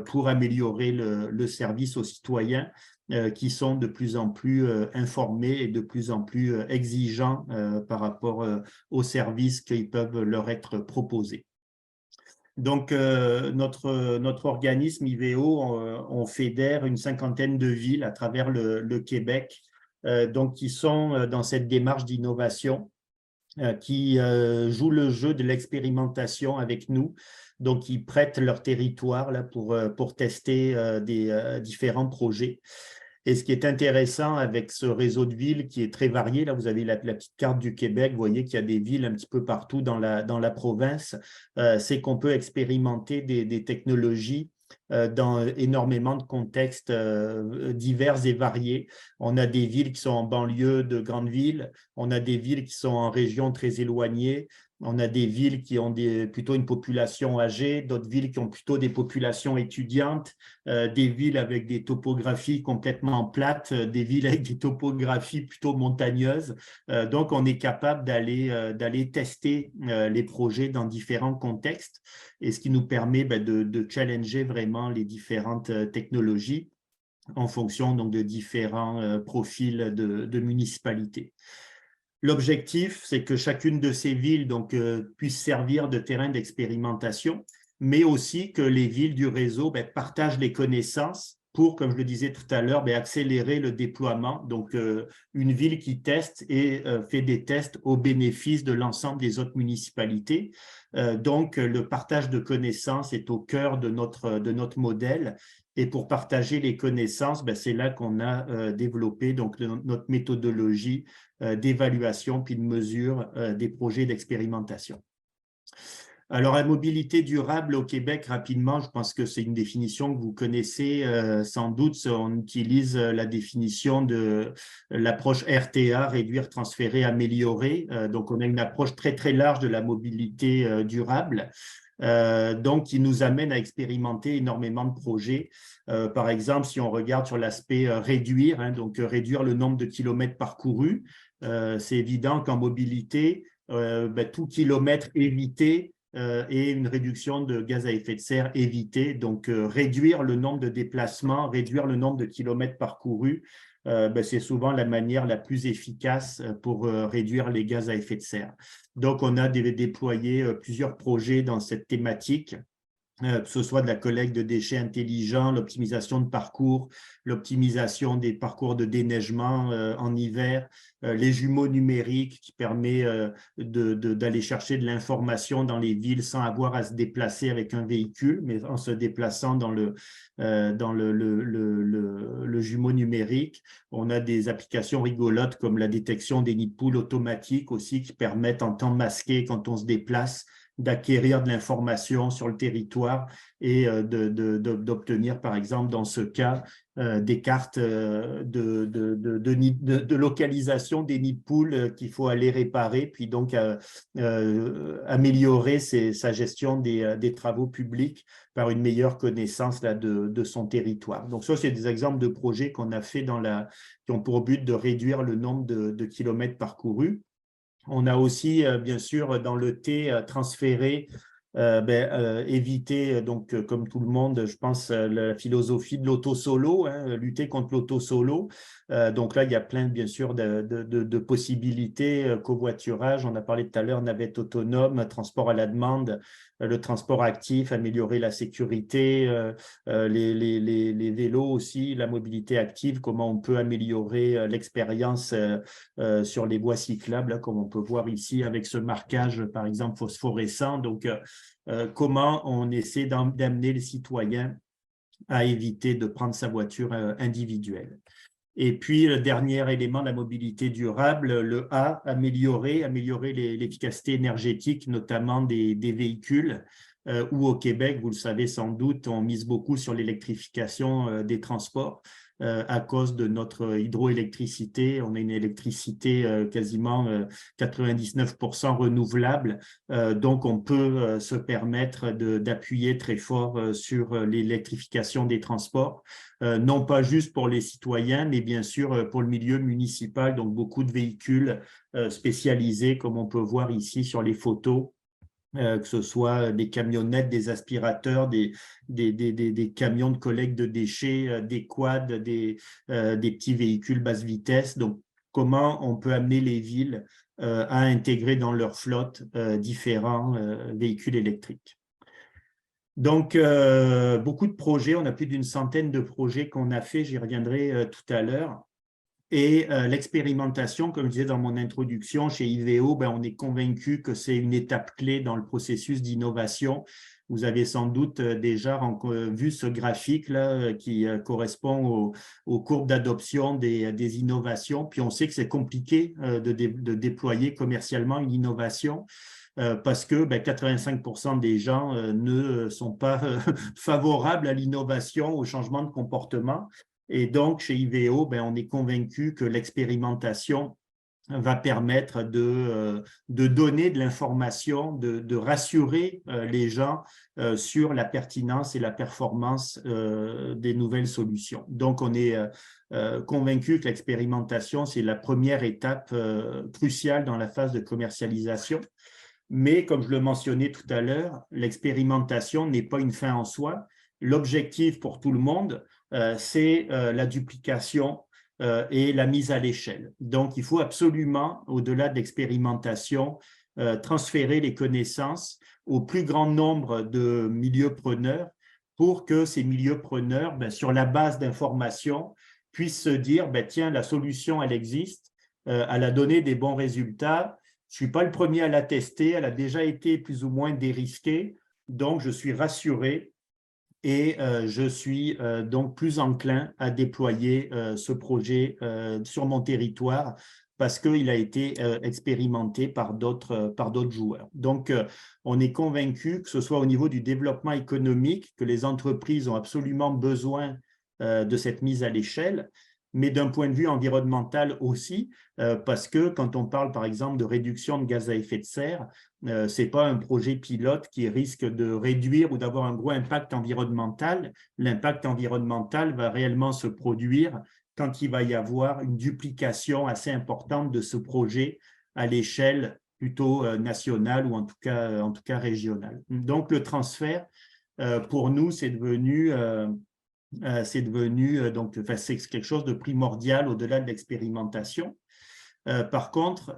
pour améliorer le service aux citoyens qui sont de plus en plus informés et de plus en plus exigeants par rapport aux services qui peuvent leur être proposés. Donc, notre organisme IVEO, on fédère une 50aine de villes à travers le Québec donc qui sont dans cette démarche d'innovation qui jouent le jeu de l'expérimentation avec nous. Donc, ils prêtent leur territoire là, pour tester des différents projets. Et ce qui est intéressant avec ce réseau de villes qui est très varié, là vous avez la petite carte du Québec, vous voyez qu'il y a des villes un petit peu partout dans la province, c'est qu'on peut expérimenter des technologies dans énormément de contextes divers et variés. On a des villes qui sont en banlieue de grandes villes, on a des villes qui sont en régions très éloignées, on a des villes qui ont plutôt une population âgée, d'autres villes qui ont plutôt des populations étudiantes, des villes avec des topographies complètement plates, des villes avec des topographies plutôt montagneuses. Donc, on est capable d'aller tester les projets dans différents contextes et ce qui nous permet de challenger vraiment les différentes technologies en fonction donc, de différents profils de municipalités. L'objectif, c'est que chacune de ces villes donc, puisse servir de terrain d'expérimentation, mais aussi que les villes du réseau partagent les connaissances pour, comme je le disais tout à l'heure, accélérer le déploiement. Donc, une ville qui teste et fait des tests au bénéfice de l'ensemble des autres municipalités. Donc, le partage de connaissances est au cœur de notre modèle Et pour partager les connaissances, c'est là qu'on a développé donc, notre méthodologie d'évaluation puis de mesure des projets d'expérimentation. Alors, la mobilité durable au Québec, rapidement, je pense que c'est une définition que vous connaissez sans doute. On utilise la définition de l'approche RTA, réduire, transférer, améliorer. Donc, on a une approche très, très large de la mobilité durable. Donc, qui nous amène à expérimenter énormément de projets. Par exemple, si on regarde sur l'aspect réduire, donc réduire le nombre de kilomètres parcourus, c'est évident qu'en mobilité, tout kilomètre évité et une réduction de gaz à effet de serre évitée. Donc, réduire le nombre de déplacements, réduire le nombre de kilomètres parcourus, c'est souvent la manière la plus efficace pour réduire les gaz à effet de serre. Donc, on a déployé plusieurs projets dans cette thématique, que ce soit de la collecte de déchets intelligents, l'optimisation de parcours, l'optimisation des parcours de déneigement en hiver, les jumeaux numériques qui permet d'aller chercher de l'information dans les villes sans avoir à se déplacer avec un véhicule, mais en se déplaçant dans le jumeau numérique. On a des applications rigolotes comme la détection des nids de poules automatiques aussi qui permettent en temps masqué, quand on se déplace, d'acquérir de l'information sur le territoire et d'obtenir, par exemple, dans ce cas, des cartes de localisation des nids de poules qu'il faut aller réparer, puis donc améliorer sa gestion des travaux publics par une meilleure connaissance de son territoire. Donc ça, c'est des exemples de projets qu'on a fait qui ont pour but de réduire le nombre de kilomètres parcourus. On a aussi, bien sûr, dans le T, transféré, éviter, donc, comme tout le monde, je pense, la philosophie de l'auto-solo, lutter contre l'auto-solo. Donc là, il y a plein, bien sûr, de possibilités, covoiturage. On a parlé tout à l'heure, navette autonome, transport à la demande, le transport actif, améliorer la sécurité, les vélos aussi, la mobilité active, comment on peut améliorer l'expérience sur les voies cyclables, là, comme on peut voir ici avec ce marquage, par exemple, phosphorescent. Donc, comment on essaie d'amener les citoyens à éviter de prendre sa voiture individuelle. Et puis, le dernier élément de la mobilité durable, le A, améliorer l'efficacité énergétique, notamment des véhicules, où au Québec, vous le savez sans doute, on mise beaucoup sur l'électrification des transports. À cause de notre hydroélectricité. On a une électricité quasiment 99% renouvelable. Donc, on peut se permettre d'appuyer très fort sur l'électrification des transports, non pas juste pour les citoyens, mais bien sûr pour le milieu municipal. Donc, beaucoup de véhicules spécialisés, comme on peut voir ici sur les photos, que ce soit des camionnettes, des aspirateurs, des camions de collecte de déchets, des quads, des petits véhicules basse vitesse. Donc, comment on peut amener les villes à intégrer dans leur flotte différents véhicules électriques. Donc, beaucoup de projets, on a plus d'une centaine de projets qu'on a fait, j'y reviendrai tout à l'heure. Et l'expérimentation, comme je disais dans mon introduction, chez IVEO, on est convaincu que c'est une étape clé dans le processus d'innovation. Vous avez sans doute déjà vu ce graphique-là qui correspond aux courbes d'adoption des innovations. Puis on sait que c'est compliqué de déployer commercialement une innovation. Parce que 85% des gens ne sont pas favorables à l'innovation, au changement de comportement. Et donc, chez IVEO, on est convaincu que l'expérimentation va permettre de donner de l'information, de rassurer les gens sur la pertinence et la performance des nouvelles solutions. Donc, on est convaincu que l'expérimentation, c'est la première étape cruciale dans la phase de commercialisation. Mais, comme je le mentionnais tout à l'heure, l'expérimentation n'est pas une fin en soi. L'objectif pour tout le monde, c'est la duplication et la mise à l'échelle. Donc, il faut absolument, au-delà de l'expérimentation, transférer les connaissances au plus grand nombre de milieux preneurs pour que ces milieux preneurs, sur la base d'informations, puissent se dire, tiens, la solution, elle existe, elle a donné des bons résultats, je ne suis pas le premier à la tester, elle a déjà été plus ou moins dérisquée, donc je suis rassuré et je suis donc plus enclin à déployer ce projet sur mon territoire parce qu'il a été expérimenté par d'autres joueurs. Donc, on est convaincu que ce soit au niveau du développement économique, que les entreprises ont absolument besoin de cette mise à l'échelle, mais d'un point de vue environnemental aussi, parce que quand on parle par exemple de réduction de gaz à effet de serre, ce n'est pas un projet pilote qui risque de réduire ou d'avoir un gros impact environnemental. L'impact environnemental va réellement se produire quand il va y avoir une duplication assez importante de ce projet à l'échelle plutôt nationale ou en tout cas régionale. Donc le transfert, pour nous, c'est devenu donc, c'est quelque chose de primordial au-delà de l'expérimentation. Par contre,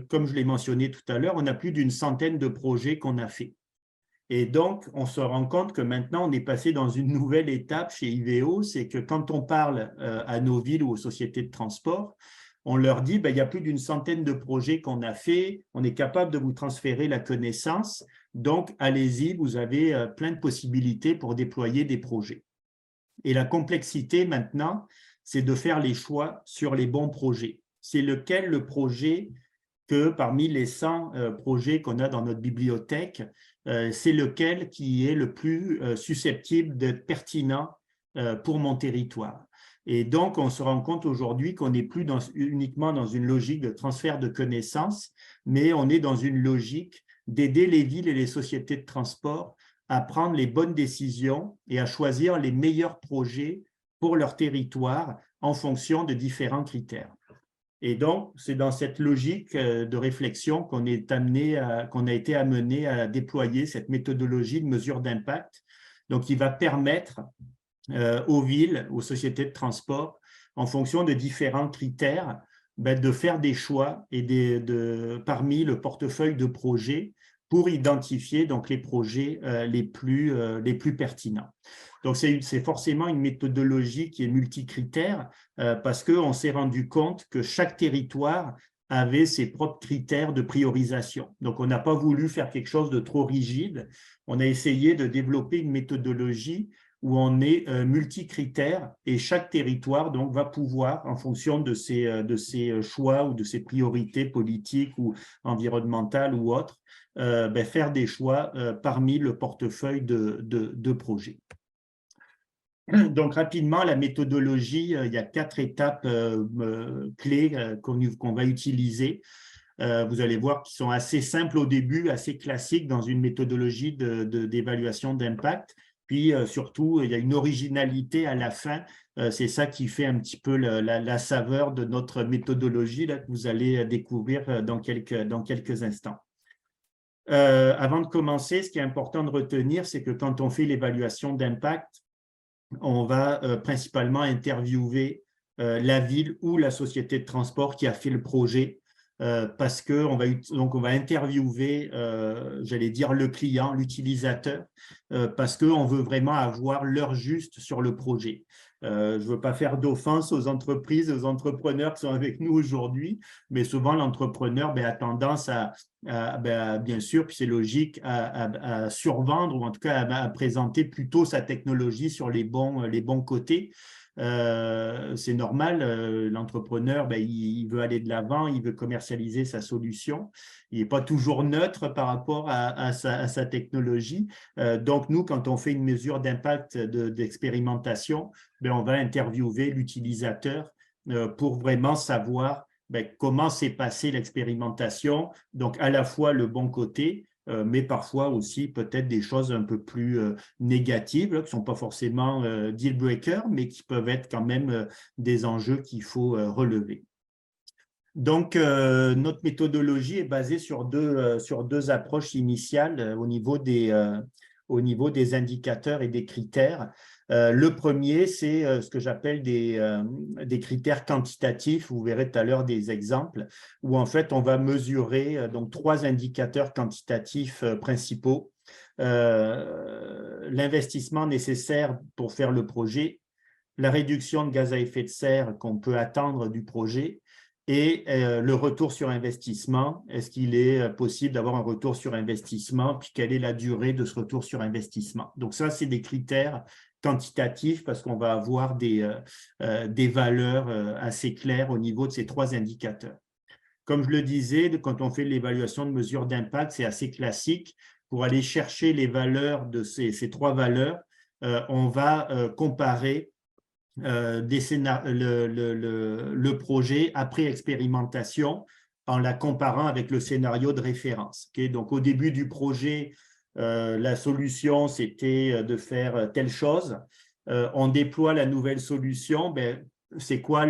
comme je l'ai mentionné tout à l'heure, on a plus d'une centaine de projets qu'on a fait. Et donc, on se rend compte que maintenant, on est passé dans une nouvelle étape chez IVEO, c'est que quand on parle à nos villes ou aux sociétés de transport, on leur dit, il y a plus d'une centaine de projets qu'on a fait, on est capable de vous transférer la connaissance, donc allez-y, vous avez plein de possibilités pour déployer des projets. Et la complexité maintenant, c'est de faire les choix sur les bons projets. C'est lequel le projet que parmi les 100 projets qu'on a dans notre bibliothèque, c'est lequel qui est le plus susceptible d'être pertinent pour mon territoire. Et donc, on se rend compte aujourd'hui qu'on n'est plus uniquement dans une logique de transfert de connaissances, mais on est dans une logique d'aider les villes et les sociétés de transport à prendre les bonnes décisions et à choisir les meilleurs projets pour leur territoire en fonction de différents critères. Et donc, c'est dans cette logique de réflexion qu'on a été amené à déployer cette méthodologie de mesure d'impact, donc qui va permettre aux villes, aux sociétés de transport, en fonction de différents critères, de faire des choix et parmi le portefeuille de projets pour identifier donc les projets les plus pertinents. Donc, c'est forcément une méthodologie qui est multicritère parce qu'on s'est rendu compte que chaque territoire avait ses propres critères de priorisation. Donc, on n'a pas voulu faire quelque chose de trop rigide. On a essayé de développer une méthodologie où on est multicritère et chaque territoire donc, va pouvoir, en fonction de ses choix ou de ses priorités politiques ou environnementales ou autres, faire des choix parmi le portefeuille de projets. Donc, rapidement, la méthodologie, il y a 4 étapes clés qu'on va utiliser. Vous allez voir qu'ils sont assez simples au début, assez classiques dans une méthodologie d'évaluation d'impact. Puis, surtout, il y a une originalité à la fin. C'est ça qui fait un petit peu la saveur de notre méthodologie là, que vous allez découvrir dans quelques instants. Avant de commencer, ce qui est important de retenir, c'est que quand on fait l'évaluation d'impact, on va principalement interviewer la ville ou la société de transport qui a fait le projet parce qu'on va interviewer, j'allais dire, le client, l'utilisateur, parce qu'on veut vraiment avoir l'heure juste sur le projet. Je ne veux pas faire d'offense aux entreprises, aux entrepreneurs qui sont avec nous aujourd'hui, mais souvent l'entrepreneur a tendance bien sûr, puis c'est logique, à survendre ou en tout cas à présenter plutôt sa technologie sur les bons côtés. C'est normal, l'entrepreneur, il veut aller de l'avant, il veut commercialiser sa solution. Il n'est pas toujours neutre par rapport à sa technologie. Donc, nous, quand on fait une mesure d'impact d'expérimentation, on va interviewer l'utilisateur pour vraiment savoir comment s'est passée l'expérimentation, donc à la fois le bon côté, mais parfois aussi peut-être des choses un peu plus négatives, qui ne sont pas forcément deal breakers, mais qui peuvent être quand même des enjeux qu'il faut relever. Donc, notre méthodologie est basée sur deux approches initiales au niveau des indicateurs et des critères. Le premier, c'est ce que j'appelle des critères quantitatifs. Vous verrez tout à l'heure des exemples où, en fait, on va mesurer donc 3 indicateurs quantitatifs principaux. L'investissement nécessaire pour faire le projet, la réduction de gaz à effet de serre qu'on peut attendre du projet et le retour sur investissement. Est-ce qu'il est possible d'avoir un retour sur investissement, puis quelle est la durée de ce retour sur investissement? Donc ça, c'est des critères quantitatifs parce qu'on va avoir des valeurs assez claires au niveau de ces 3 indicateurs. Comme je le disais, quand on fait l'évaluation de mesure d'impact, c'est assez classique. Pour aller chercher les valeurs de ces 3 valeurs, on va comparer le projet après expérimentation en la comparant avec le scénario de référence. Okay? Donc, au début du projet, la solution, c'était de faire telle chose. On déploie la nouvelle solution. Ben, c'est quoi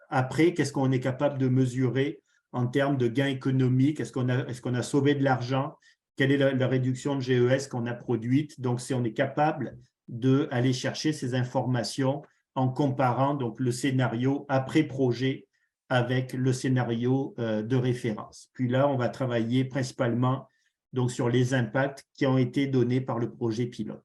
après? Qu'est-ce qu'on est capable de mesurer en termes de gains économiques? Est-ce qu'on a sauvé de l'argent? Quelle est la réduction de GES qu'on a produite? Donc, si on est capable d'aller chercher ces informations en comparant donc le scénario après projet avec le scénario de référence. Puis là, on va travailler principalement donc, sur les impacts qui ont été donnés par le projet pilote.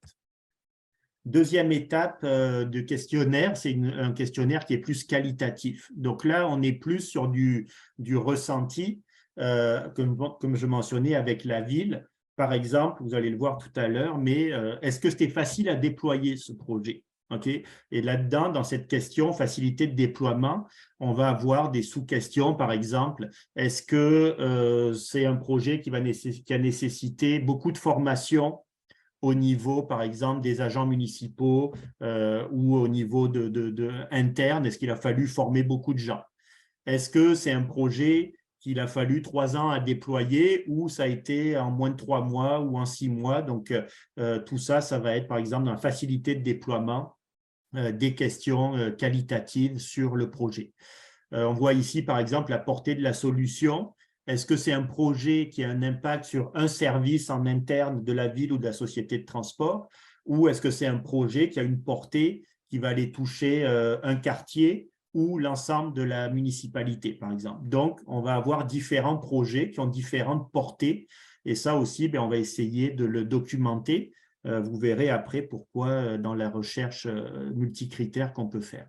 Deuxième étape de questionnaire, c'est un questionnaire qui est plus qualitatif. Donc là, on est plus sur du ressenti, comme je mentionnais avec la ville. Par exemple, vous allez le voir tout à l'heure, mais est-ce que c'était facile à déployer ce projet? Okay. Et là-dedans, dans cette question, facilité de déploiement, on va avoir des sous-questions, par exemple, est-ce que c'est un projet qui a nécessité beaucoup de formation au niveau, par exemple, des agents municipaux ou au niveau interne? Est-ce qu'il a fallu former beaucoup de gens? Est-ce que c'est un projet qu'il a fallu 3 ans à déployer ou ça a été en moins de 3 mois ou en 6 mois? Donc, tout ça, ça va être, par exemple, dans la facilité de déploiement, des questions qualitatives sur le projet. On voit ici, par exemple, la portée de la solution. Est-ce que c'est un projet qui a un impact sur un service en interne de la ville ou de la société de transport? Ou est-ce que c'est un projet qui a une portée qui va aller toucher un quartier ou l'ensemble de la municipalité, par exemple? Donc, on va avoir différents projets qui ont différentes portées. Et ça aussi, on va essayer de le documenter. Vous verrez après pourquoi dans la recherche multicritère qu'on peut faire.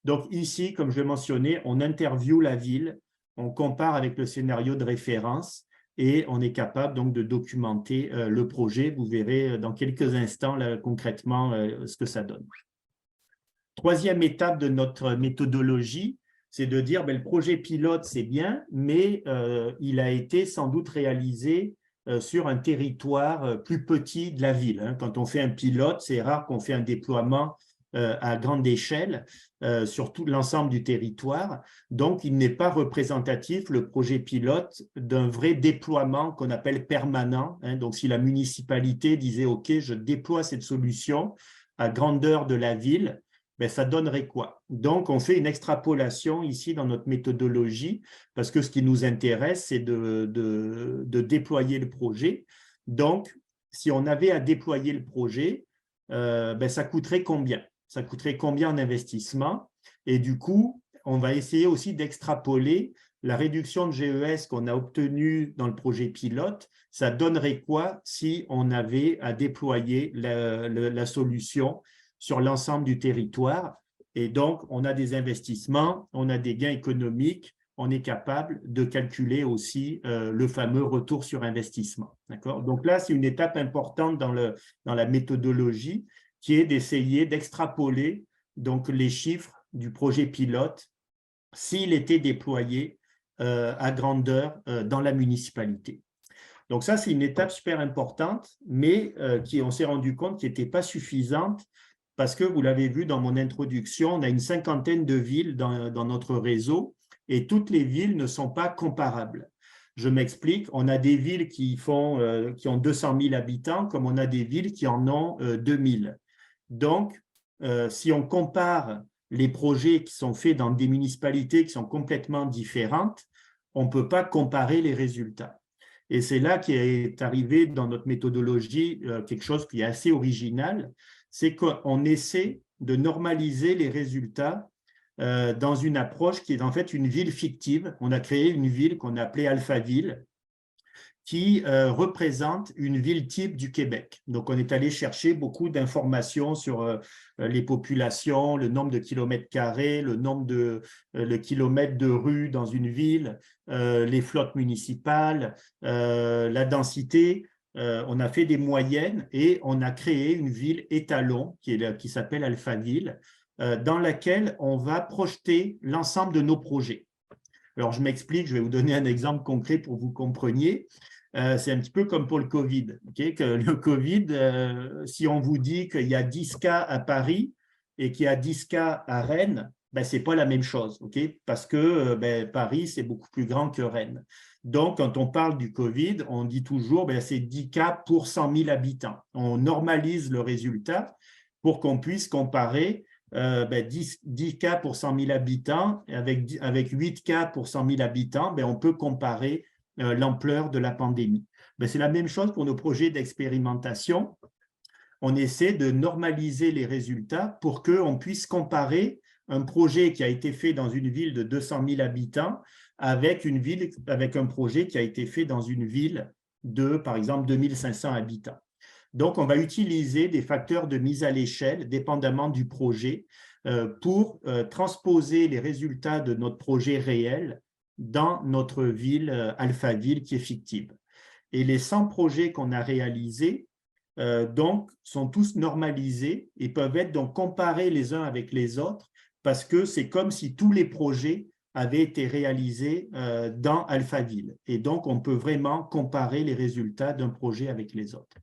Donc ici, comme je l'ai mentionné, on interviewe la ville, on compare avec le scénario de référence et on est capable donc de documenter le projet. Vous verrez dans quelques instants là, concrètement ce que ça donne. Troisième étape de notre méthodologie, c'est de dire le projet pilote, c'est bien, mais il a été sans doute réalisé sur un territoire plus petit de la ville. Quand on fait un pilote, c'est rare qu'on fait un déploiement à grande échelle sur tout l'ensemble du territoire. Donc, il n'est pas représentatif, le projet pilote, d'un vrai déploiement qu'on appelle permanent. Donc, si la municipalité disait « OK, je déploie cette solution à grandeur de la ville », ça donnerait quoi? Donc, on fait une extrapolation ici dans notre méthodologie parce que ce qui nous intéresse, c'est de déployer le projet. Donc, si on avait à déployer le projet, ça coûterait combien? Ça coûterait combien en investissement? Et du coup, on va essayer aussi d'extrapoler la réduction de GES qu'on a obtenue dans le projet pilote. Ça donnerait quoi si on avait à déployer la solution sur l'ensemble du territoire? Et donc, on a des investissements, on a des gains économiques, on est capable de calculer aussi le fameux retour sur investissement. D'accord? Donc là, c'est une étape importante dans la méthodologie qui est d'essayer d'extrapoler donc les chiffres du projet pilote s'il était déployé à grandeur dans la municipalité. Donc ça, c'est une étape super importante, mais on s'est rendu compte qu'elle n'était pas suffisante parce que, vous l'avez vu dans mon introduction, on a une 50aine de villes dans notre réseau et toutes les villes ne sont pas comparables. Je m'explique, on a des villes qui ont 200 000 habitants comme on a des villes qui en ont 2000. Donc, si on compare les projets qui sont faits dans des municipalités qui sont complètement différentes, on ne peut pas comparer les résultats. Et c'est là qu'est arrivé dans notre méthodologie quelque chose qui est assez original, c'est qu'on essaie de normaliser les résultats dans une approche qui est en fait une ville fictive. On a créé une ville qu'on a appelée Alphaville, qui représente une ville type du Québec. Donc, on est allé chercher beaucoup d'informations sur les populations, le nombre de kilomètres carrés, le nombre de kilomètres de rues dans une ville, les flottes municipales, la densité. On a fait des moyennes et on a créé une ville étalon qui s'appelle Alphaville, dans laquelle on va projeter l'ensemble de nos projets. Alors, je m'explique, je vais vous donner un exemple concret pour que vous compreniez. C'est un petit peu comme pour le Covid. Okay? Que le Covid, si on vous dit qu'il y a 10 cas à Paris et qu'il y a 10 cas à Rennes, ben, ce n'est pas la même chose, okay? Parce que Paris, c'est beaucoup plus grand que Rennes. Donc, quand on parle du Covid, on dit toujours que c'est 10 cas pour 100 000 habitants. On normalise le résultat pour qu'on puisse comparer 10 cas pour 100 000 habitants, avec 8 cas pour 100 000 habitants, on peut comparer l'ampleur de la pandémie. C'est la même chose pour nos projets d'expérimentation. On essaie de normaliser les résultats pour qu'on puisse comparer un projet qui a été fait dans une ville de 200 000 habitants avec un projet qui a été fait dans une ville de, par exemple, 2500 habitants. Donc, on va utiliser des facteurs de mise à l'échelle, dépendamment du projet, pour transposer les résultats de notre projet réel dans notre ville Alphaville qui est fictive. Et les 100 projets qu'on a réalisés donc, sont tous normalisés et peuvent être donc comparés les uns avec les autres parce que c'est comme si tous les projets avaient été réalisés dans Alphaville. Et donc, on peut vraiment comparer les résultats d'un projet avec les autres.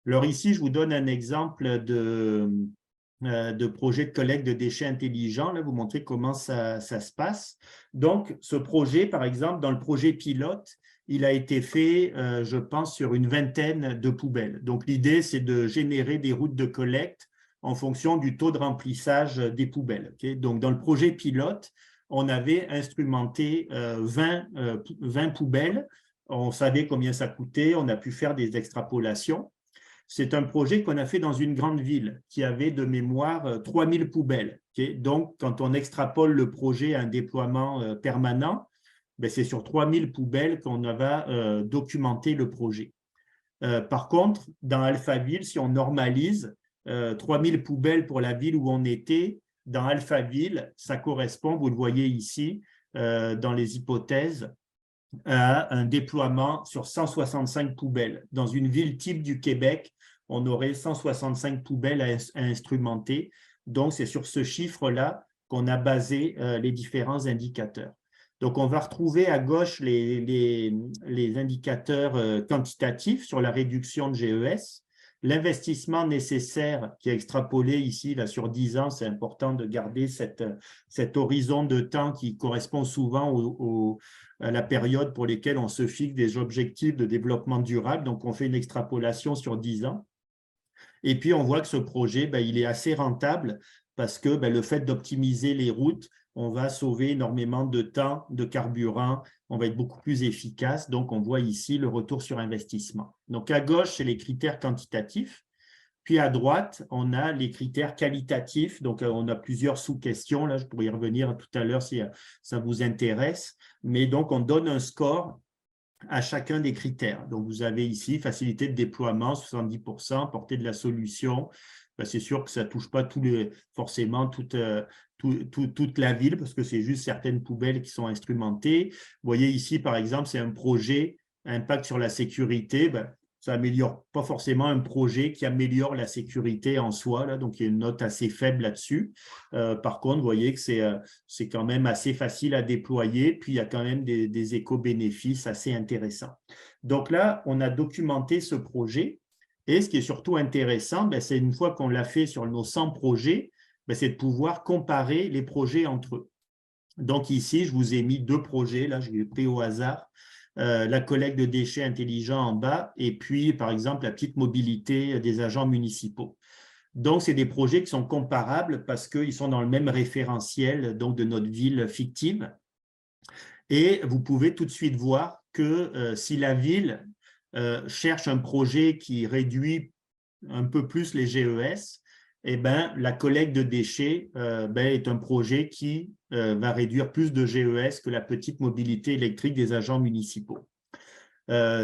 Alors ici, je vous donne un exemple de projet de collecte de déchets intelligents, là, vous montrer comment ça se passe. Donc, ce projet, par exemple, dans le projet pilote, il a été fait, je pense, sur une vingtaine de poubelles. Donc, l'idée, c'est de générer des routes de collecte en fonction du taux de remplissage des poubelles. Okay? Donc, dans le projet pilote, on avait instrumenté 20 poubelles. On savait combien ça coûtait, on a pu faire des extrapolations. C'est un projet qu'on a fait dans une grande ville qui avait de mémoire 3000 poubelles. Okay? Donc, quand on extrapole le projet à un déploiement permanent, c'est sur 3000 poubelles qu'on va documenter le projet. Par contre, dans Alphaville, si on normalise 3000 poubelles pour la ville où on était, dans Alphaville, ça correspond, vous le voyez ici, dans les hypothèses, à un déploiement sur 165 poubelles. Dans une ville type du Québec, on aurait 165 poubelles à instrumenter. Donc, c'est sur ce chiffre-là qu'on a basé les différents indicateurs. Donc, on va retrouver à gauche les indicateurs quantitatifs sur la réduction de GES. L'investissement nécessaire qui est extrapolé ici là, sur 10 ans, c'est important de garder cet horizon de temps qui correspond souvent à la période pour lesquelles on se fixe des objectifs de développement durable. Donc, on fait une extrapolation sur 10 ans. Et puis, on voit que ce projet, il est assez rentable parce que le fait d'optimiser les routes, on va sauver énormément de temps, de carburant, on va être beaucoup plus efficace. Donc, on voit ici le retour sur investissement. Donc, à gauche, c'est les critères quantitatifs. Puis, à droite, on a les critères qualitatifs. Donc, on a plusieurs sous-questions. Là, je pourrais y revenir tout à l'heure si ça vous intéresse. Mais donc, on donne un score à chacun des critères. Donc, vous avez ici facilité de déploiement, 70%, portée de la solution. C'est sûr que ça ne touche pas forcément toute la ville parce que c'est juste certaines poubelles qui sont instrumentées. Vous voyez ici, par exemple, c'est un projet impact sur la sécurité. Ça n'améliore pas forcément un projet qui améliore la sécurité en soi. Là, donc, il y a une note assez faible là-dessus. Par contre, vous voyez que c'est quand même assez facile à déployer. Puis, il y a quand même des éco-bénéfices assez intéressants. Donc là, on a documenté ce projet. Et ce qui est surtout intéressant, c'est une fois qu'on l'a fait sur nos 100 projets, c'est de pouvoir comparer les projets entre eux. Donc ici, je vous ai mis 2 projets, là, je l'ai pris au hasard, la collecte de déchets intelligents en bas et puis, par exemple, la petite mobilité des agents municipaux. Donc, c'est des projets qui sont comparables parce qu'ils sont dans le même référentiel donc, de notre ville fictive. Et vous pouvez tout de suite voir que si la ville cherche un projet qui réduit un peu plus les GES, la collecte de déchets est un projet qui va réduire plus de GES que la petite mobilité électrique des agents municipaux.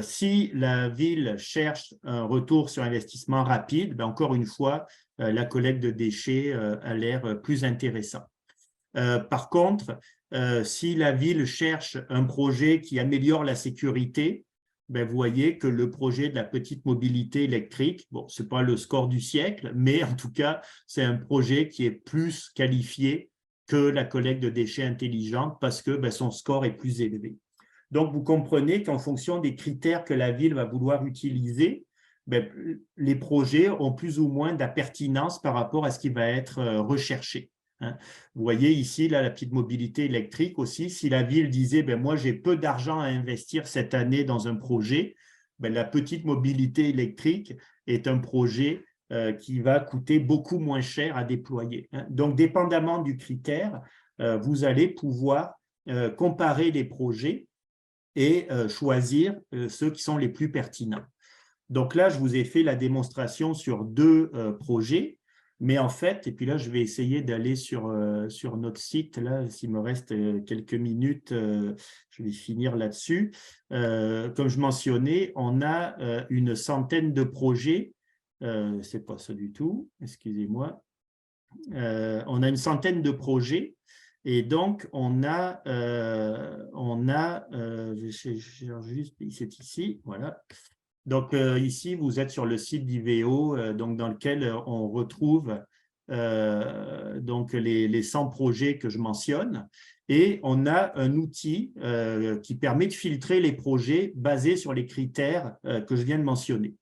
Si la ville cherche un retour sur investissement rapide, ben encore une fois, la collecte de déchets a l'air plus intéressant. Par contre, si la ville cherche un projet qui améliore la sécurité, ben vous voyez que le projet de la petite mobilité électrique, bon, ce n'est pas le score du siècle, mais en tout cas, c'est un projet qui est plus qualifié que la collecte de déchets intelligente parce que ben, son score est plus élevé. Donc, vous comprenez qu'en fonction des critères que la ville va vouloir utiliser, ben, les projets ont plus ou moins de la pertinence par rapport à ce qui va être recherché. Vous voyez ici, là, la petite mobilité électrique aussi, si la ville disait ben, « moi, j'ai peu d'argent à investir cette année dans un projet ben, », la petite mobilité électrique est un projet qui va coûter beaucoup moins cher à déployer. Donc, dépendamment du critère, vous allez pouvoir comparer les projets et choisir ceux qui sont les plus pertinents. Donc là, je vous ai fait la démonstration sur 2 projets. Mais en fait, et puis là, je vais essayer d'aller sur notre site. Là, s'il me reste quelques minutes, je vais finir là-dessus. Comme je mentionnais, on a une centaine de projets. Ce n'est pas ça du tout, excusez-moi. On a une centaine de projets. Et donc, on a juste, c'est ici, voilà. Donc, ici, vous êtes sur le site d'IVEO, donc dans lequel on retrouve donc les 100 projets que je mentionne. Et on a un outil qui permet de filtrer les projets basés sur les critères que je viens de mentionner.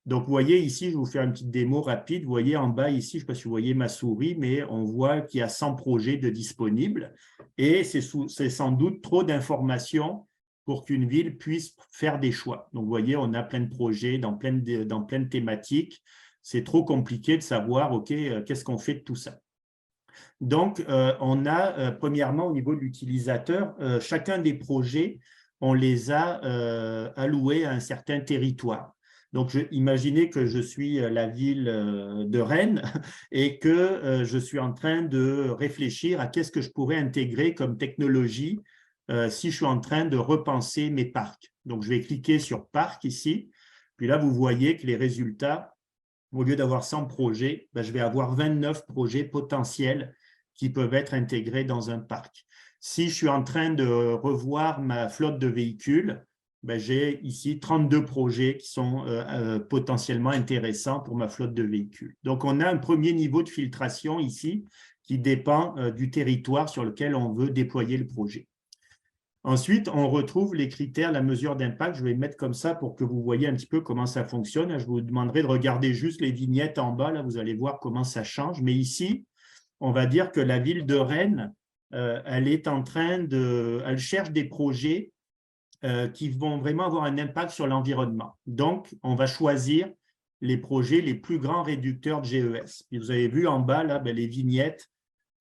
Donc, vous voyez ici, je vais vous faire une petite démo rapide. Vous voyez en bas ici, je ne sais pas si vous voyez ma souris, mais on voit qu'il y a 100 projets de disponibles. Et c'est sans doute trop d'informations pour qu'une ville puisse faire des choix. Donc, vous voyez, on a plein de projets dans plein de thématiques. C'est trop compliqué de savoir, OK, qu'est-ce qu'on fait de tout ça? Donc, on a, premièrement, au niveau de l'utilisateur, chacun des projets, on les a alloués à un certain territoire. Donc, imaginez que je suis la ville de Rennes et que je suis en train de réfléchir à qu'est-ce que je pourrais intégrer comme technologie si je suis en train de repenser mes parcs. Donc, je vais cliquer sur « Parc » ici. Puis là, vous voyez que les résultats, au lieu d'avoir 100 projets, ben, je vais avoir 29 projets potentiels qui peuvent être intégrés dans un parc. Si je suis en train de revoir ma flotte de véhicules, ben, j'ai ici 32 projets qui sont potentiellement intéressants pour ma flotte de véhicules. Donc, on a un premier niveau de filtration ici qui dépend du territoire sur lequel on veut déployer le projet. Ensuite, on retrouve les critères, la mesure d'impact. Je vais mettre comme ça pour que vous voyez un petit peu comment ça fonctionne. Je vous demanderai de regarder juste les vignettes en bas. Là, vous allez voir comment ça change. Mais ici, on va dire que la ville de Rennes, elle cherche des projets qui vont vraiment avoir un impact sur l'environnement. Donc, on va choisir les projets les plus grands réducteurs de GES. Et vous avez vu en bas, là, ben, les vignettes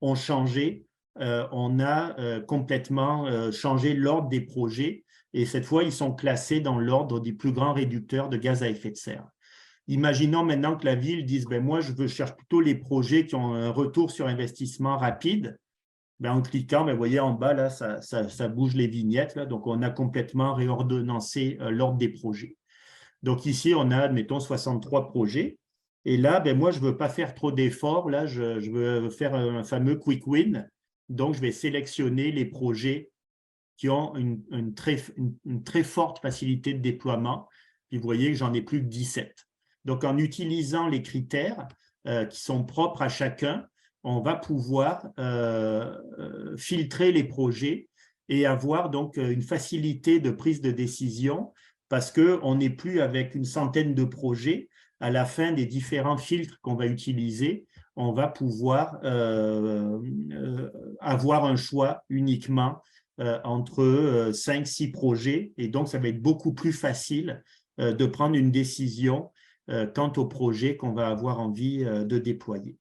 ont changé. On a complètement changé l'ordre des projets et cette fois, ils sont classés dans l'ordre des plus grands réducteurs de gaz à effet de serre. Imaginons maintenant que la ville dise ben, « moi, je cherche plutôt les projets qui ont un retour sur investissement rapide ». Ben, en cliquant, ben, vous voyez en bas, là, ça bouge les vignettes. Là, donc, on a complètement réordonnancé l'ordre des projets. Donc, ici, on a, admettons, 63 projets. Et là, ben, moi, je ne veux pas faire trop d'efforts. Là, je veux faire un fameux quick win. Donc, je vais sélectionner les projets qui ont une très forte facilité de déploiement. Puis, vous voyez que j'en ai plus que 17. Donc, en utilisant les critères qui sont propres à chacun, on va pouvoir filtrer les projets et avoir donc une facilité de prise de décision parce qu'on n'est plus avec une centaine de projets. À la fin des différents filtres qu'on va utiliser, on va pouvoir avoir un choix uniquement entre 5-6 projets. Et donc, ça va être beaucoup plus facile de prendre une décision quant au projet qu'on va avoir envie de déployer.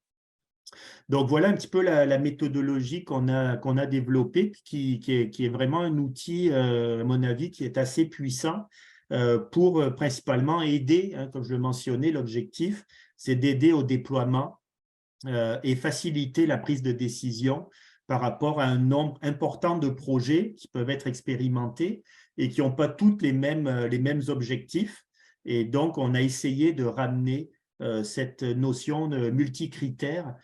Donc, voilà un petit peu la méthodologie qu'on a développée, qui est vraiment un outil, à mon avis, qui est assez puissant pour principalement aider, hein, comme je le mentionnais, l'objectif, c'est d'aider au déploiement et faciliter la prise de décision par rapport à un nombre important de projets qui peuvent être expérimentés et qui n'ont pas tous les mêmes objectifs. Et donc, on a essayé de ramener cette notion de multicritères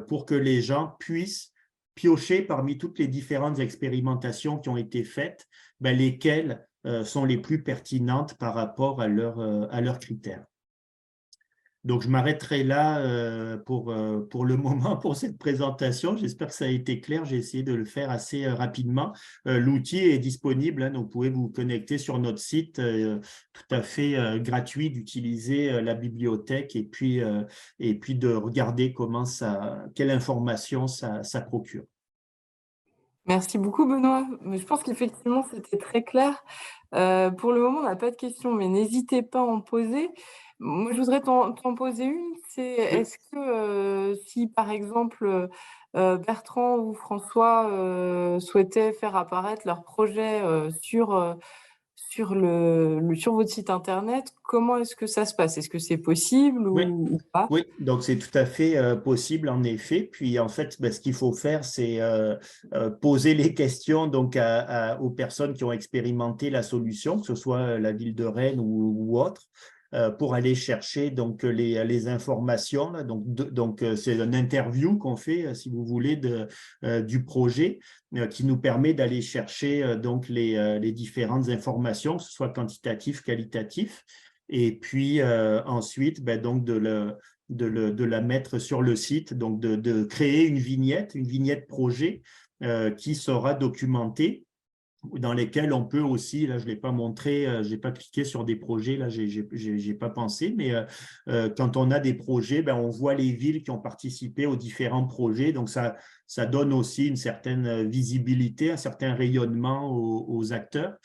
pour que les gens puissent piocher parmi toutes les différentes expérimentations qui ont été faites, lesquelles sont les plus pertinentes par rapport à leurs critères. Donc, je m'arrêterai là pour le moment, pour cette présentation. J'espère que ça a été clair. J'ai essayé de le faire assez rapidement. L'outil est disponible, hein, donc vous pouvez vous connecter sur notre site tout à fait gratuit, d'utiliser la bibliothèque et puis de regarder quelle information ça procure. Merci beaucoup, Benoît. Mais je pense qu'effectivement, c'était très clair. Pour le moment, on n'a pas de questions, mais n'hésitez pas à en poser. Moi, je voudrais t'en poser une. C'est est-ce que si, par exemple, Bertrand ou François souhaitaient faire apparaître leur projet sur votre site internet, comment est-ce que ça se passe? Est-ce que c'est possible ou pas? Oui, donc c'est tout à fait possible en effet. Puis en fait, ce qu'il faut faire, c'est poser les questions donc aux personnes qui ont expérimenté la solution, que ce soit la ville de Rennes ou autre, pour aller chercher donc les informations. Là. Donc c'est une interview qu'on fait, si vous voulez, du projet qui nous permet d'aller chercher donc les différentes informations, que ce soit quantitatif, qualitatif. Et puis ensuite, donc de la mettre sur le site, donc de créer une vignette projet qui sera documentée, dans lesquels on peut aussi, là je ne l'ai pas montré, je n'ai pas cliqué sur des projets, là j'ai pas pensé, mais quand on a des projets, on voit les villes qui ont participé aux différents projets, donc ça donne aussi une certaine visibilité, un certain rayonnement aux acteurs.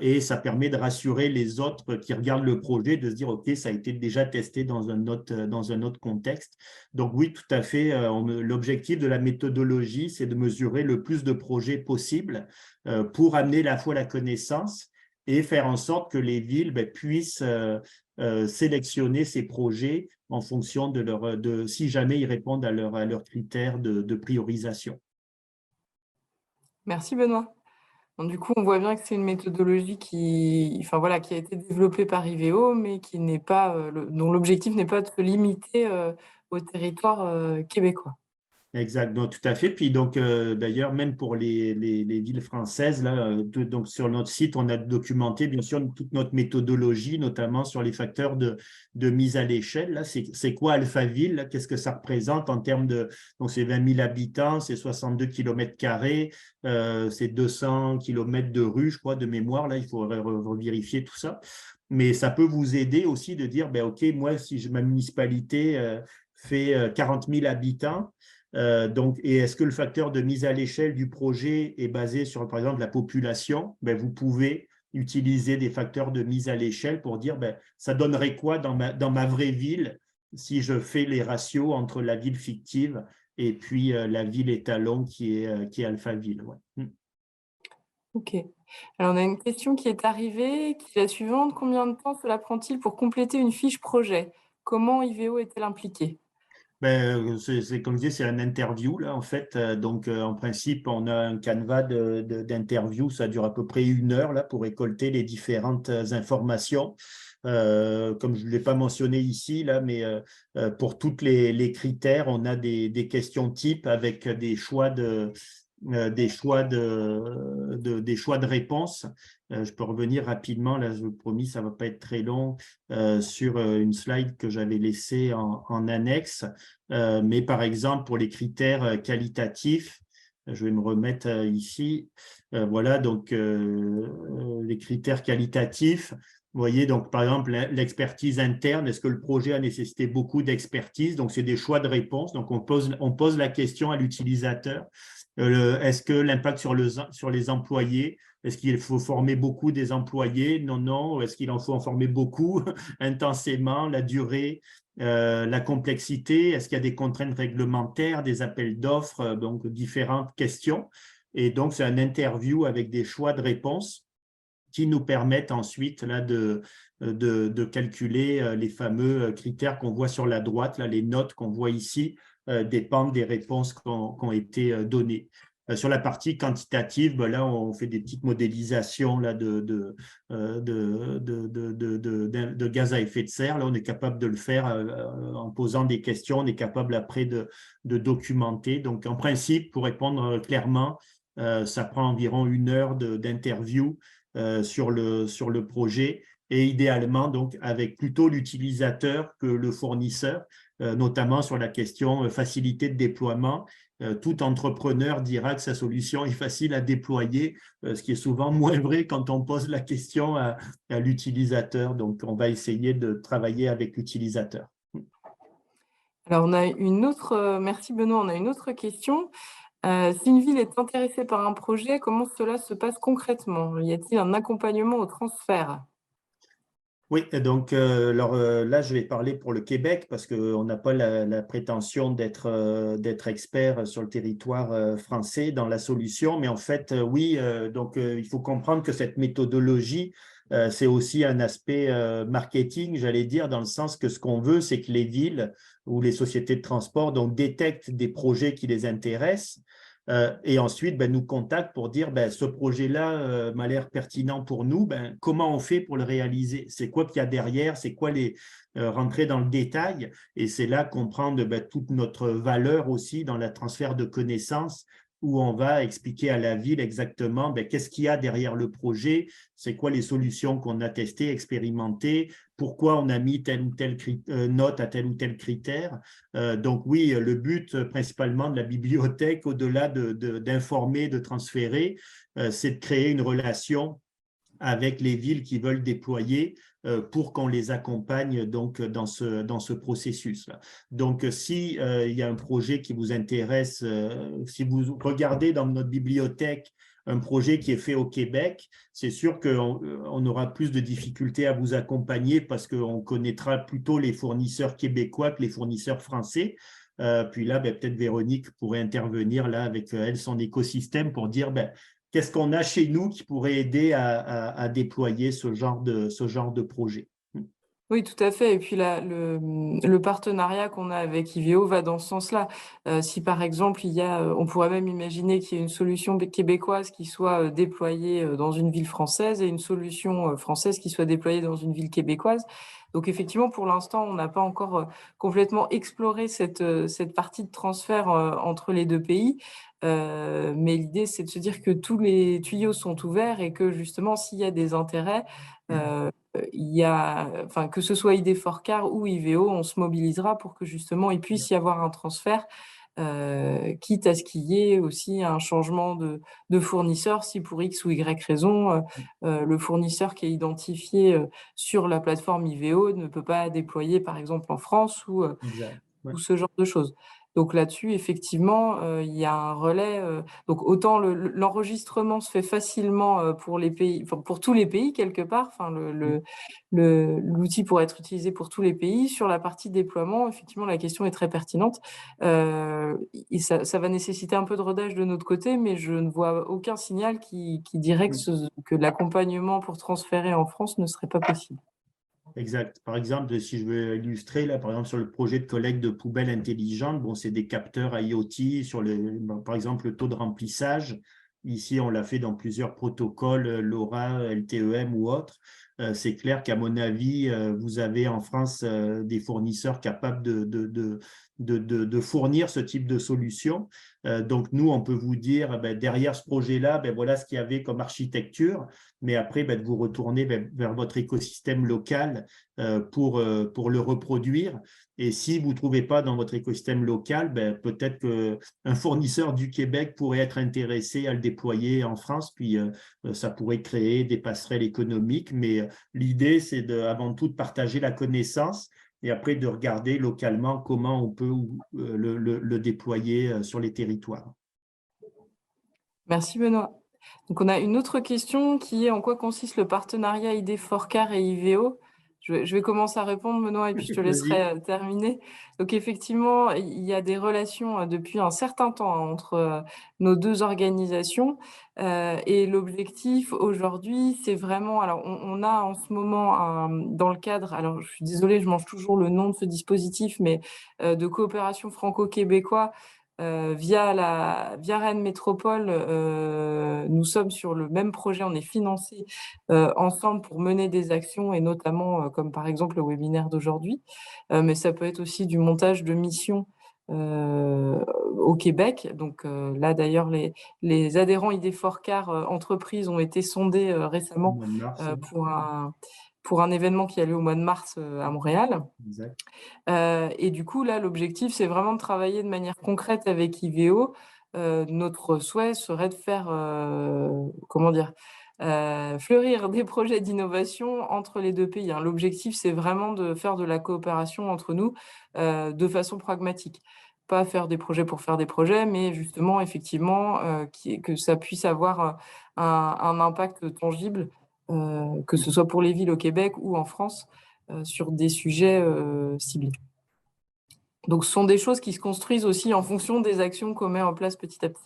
Et ça permet de rassurer les autres qui regardent le projet, de se dire, OK, ça a été déjà testé dans un autre contexte. Donc oui, tout à fait, l'objectif de la méthodologie, c'est de mesurer le plus de projets possible pour amener à la fois la connaissance et faire en sorte que les villes puissent sélectionner ces projets en fonction si jamais ils répondent à leurs critères de priorisation. Merci, Benoît. Bon, du coup, on voit bien que c'est une méthodologie qui a été développée par IVEO, mais qui n'est pas, dont l'objectif n'est pas de se limiter au territoire québécois. Exact, donc, tout à fait. Puis donc, d'ailleurs, même pour les villes françaises, là, donc sur notre site, on a documenté bien sûr toute notre méthodologie, notamment sur les facteurs de mise à l'échelle. Là, c'est quoi Alphaville? Qu'est-ce que ça représente en termes de… Donc, c'est 20 000 habitants, c'est 62 km², c'est 200 km de rue, je crois, de mémoire. Là, il faut vérifier tout ça. Mais ça peut vous aider aussi de dire, OK, moi, si ma municipalité fait 40 000 habitants, et est-ce que le facteur de mise à l'échelle du projet est basé sur, par exemple, la population? Vous pouvez utiliser des facteurs de mise à l'échelle pour dire ça donnerait quoi dans ma vraie ville si je fais les ratios entre la ville fictive et puis la ville étalon qui est Alphaville. Ouais. Ok. Alors, on a une question qui est arrivée, qui est la suivante. Combien de temps cela prend-il pour compléter une fiche projet? Comment IVEO est-elle impliquée? C'est comme je disais, c'est un interview là en fait. Donc en principe, on a un canevas d'interview, ça dure à peu près 1 heure là pour récolter les différentes informations. Comme je ne l'ai pas mentionné ici là, mais pour tous les critères, on a des questions types avec des choix de réponses. Je peux revenir rapidement, là, je vous promis, ça ne va pas être très long, sur une slide que j'avais laissée en annexe. Mais par exemple, pour les critères qualitatifs, je vais me remettre ici. Voilà, donc les critères qualitatifs. Vous voyez, donc par exemple, l'expertise interne, est-ce que le projet a nécessité beaucoup d'expertise? Donc, c'est des choix de réponse. Donc, on pose la question à l'utilisateur. Est-ce que l'impact sur les employés, est-ce qu'il faut former beaucoup des employés? Non, non. Est-ce qu'il en faut en former beaucoup intensément? La durée, la complexité, est-ce qu'il y a des contraintes réglementaires, des appels d'offres, donc différentes questions. Et donc, c'est un interview avec des choix de réponses qui nous permettent ensuite là, de calculer les fameux critères qu'on voit sur la droite, là, les notes qu'on voit ici, dépendent des réponses qui ont été données. Sur la partie quantitative, ben là, on fait des petites modélisations là, de gaz à effet de serre. Là, on est capable de le faire en posant des questions. On est capable après de documenter. Donc, en principe, pour répondre clairement, ça prend environ 1 heure d'interview sur le projet et idéalement donc avec plutôt l'utilisateur que le fournisseur, notamment sur la question facilité de déploiement. Tout entrepreneur dira que sa solution est facile à déployer, ce qui est souvent moins vrai quand on pose la question à l'utilisateur. Donc, on va essayer de travailler avec l'utilisateur. Alors, on a une autre, merci Benoît, on a une autre question. Si une ville est intéressée par un projet, comment cela se passe concrètement? Y a-t-il un accompagnement au transfert? Oui, donc là, je vais parler pour le Québec parce qu'on n'a pas la prétention d'être expert sur le territoire français dans la solution. Mais en fait, oui, donc il faut comprendre que cette méthodologie, c'est aussi un aspect marketing, j'allais dire, dans le sens que ce qu'on veut, c'est que les villes ou les sociétés de transport donc, détectent des projets qui les intéressent. Et ensuite, nous contactent pour dire ce projet-là m'a l'air pertinent pour nous. Comment on fait pour le réaliser? C'est quoi qu'il y a derrière? C'est quoi les rentrer dans le détail? Et c'est là qu'on prend toute notre valeur aussi dans le transfert de connaissances où on va expliquer à la ville exactement qu'est-ce qu'il y a derrière le projet, c'est quoi les solutions qu'on a testées, expérimentées, pourquoi on a mis telle ou telle note à tel ou tel critère. Donc oui, le but principalement de la bibliothèque, au-delà d'informer, de transférer, c'est de créer une relation avec les villes qui veulent déployer pour qu'on les accompagne donc dans ce processus-là. Donc, si il y a un projet qui vous intéresse, si vous regardez dans notre bibliothèque un projet qui est fait au Québec, c'est sûr qu'on aura plus de difficultés à vous accompagner parce qu'on connaîtra plutôt les fournisseurs québécois que les fournisseurs français. Puis là, peut-être Véronique pourrait intervenir là avec elle, son écosystème pour dire qu'est-ce qu'on a chez nous qui pourrait aider à déployer ce genre de projet? Oui, tout à fait. Et puis le partenariat qu'on a avec IVEO va dans ce sens-là. Si par exemple, on pourrait même imaginer qu'il y ait une solution québécoise qui soit déployée dans une ville française et une solution française qui soit déployée dans une ville québécoise. Donc effectivement, pour l'instant, on n'a pas encore complètement exploré cette partie de transfert entre les deux pays. Mais l'idée, c'est de se dire que tous les tuyaux sont ouverts et que justement, s'il y a des intérêts, que ce soit ID4Car ou IVEO, on se mobilisera pour que justement il puisse y avoir un transfert, quitte à ce qu'il y ait aussi un changement de fournisseur si pour X ou Y raison, le fournisseur qui est identifié sur la plateforme IVEO ne peut pas déployer par exemple en France ou ce genre de choses. Donc là-dessus, effectivement, il y a un relais. Donc autant l'enregistrement se fait facilement pour les pays, pour tous les pays quelque part. Enfin, l'outil pourrait être utilisé pour tous les pays. Sur la partie déploiement, effectivement, la question est très pertinente. Et ça va nécessiter un peu de rodage de notre côté, mais je ne vois aucun signal qui dirait que l'accompagnement pour transférer en France ne serait pas possible. Exact. Par exemple, si je veux illustrer, là, par exemple, sur le projet de collecte de poubelles intelligentes, c'est des capteurs IoT sur par exemple, le taux de remplissage. Ici, on l'a fait dans plusieurs protocoles, LoRa, LTEM ou autres. C'est clair qu'à mon avis, vous avez en France des fournisseurs capables de fournir ce type de solution. Donc, nous, on peut vous dire, derrière ce projet-là, voilà ce qu'il y avait comme architecture, mais après, de vous retourner vers votre écosystème local pour le reproduire. Et si vous ne trouvez pas dans votre écosystème local, peut-être qu'un fournisseur du Québec pourrait être intéressé à le déployer en France, puis ça pourrait créer des passerelles économiques. Mais l'idée, c'est avant tout de partager la connaissance et après de regarder localement comment on peut le déployer sur les territoires. Merci Benoît. Donc on a une autre question qui est: en quoi consiste le partenariat ID4Car et IVEO? Je vais commencer à répondre, Benoît, et puis je te laisserai terminer. Donc effectivement, il y a des relations depuis un certain temps entre nos deux organisations. Et l'objectif aujourd'hui, c'est vraiment… Alors, on a en ce moment, dans le cadre… Alors, je suis désolée, je mange toujours le nom de ce dispositif, mais de coopération franco-québécois, via Rennes Métropole, nous sommes sur le même projet, on est financés ensemble pour mener des actions et notamment comme par exemple le webinaire d'aujourd'hui, mais ça peut être aussi du montage de missions au Québec. Donc là d'ailleurs les adhérents Idéforcar entreprises ont été sondés récemment pour un événement qui a lieu au mois de mars à Montréal. Exact. Et du coup, là, l'objectif, c'est vraiment de travailler de manière concrète avec IVEO. Notre souhait serait de faire, comment dire, fleurir des projets d'innovation entre les deux pays. L'objectif, c'est vraiment de faire de la coopération entre nous de façon pragmatique. Pas faire des projets pour faire des projets, mais justement, effectivement, que ça puisse avoir un impact tangible, que ce soit pour les villes au Québec ou en France, sur des sujets ciblés. Donc, ce sont des choses qui se construisent aussi en fonction des actions qu'on met en place petit à petit.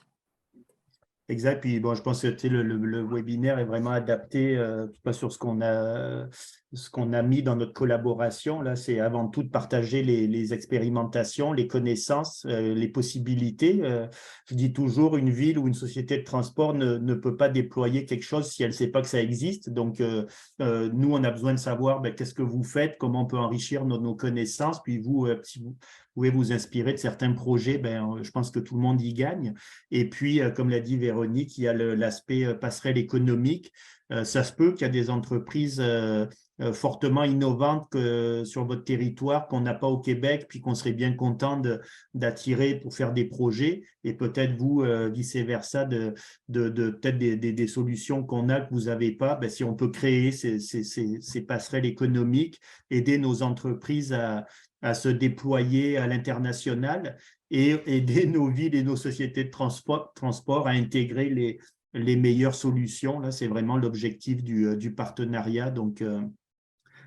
Exact. Puis bon, je pense que le webinaire est vraiment adapté pas sur ce qu'on a mis dans notre collaboration. Là, c'est avant tout de partager les expérimentations, les connaissances, les possibilités. Je dis toujours, une ville ou une société de transport ne peut pas déployer quelque chose si elle ne sait pas que ça existe. Donc, nous, on a besoin de savoir qu'est-ce que vous faites, comment on peut enrichir nos connaissances. Puis vous, si vous pouvez vous inspirer de certains projets, je pense que tout le monde y gagne. Et puis, comme l'a dit Véronique, il y a l'aspect passerelle économique. Ça se peut qu'il y a des entreprises fortement innovantes sur votre territoire qu'on n'a pas au Québec, puis qu'on serait bien content d'attirer pour faire des projets. Et peut-être vous, vice-versa, peut-être des solutions qu'on a que vous n'avez pas. Si on peut créer ces passerelles économiques, aider nos entreprises à se déployer à l'international et aider nos villes et nos sociétés de transport à intégrer les meilleures solutions. Là, c'est vraiment l'objectif du partenariat. Donc,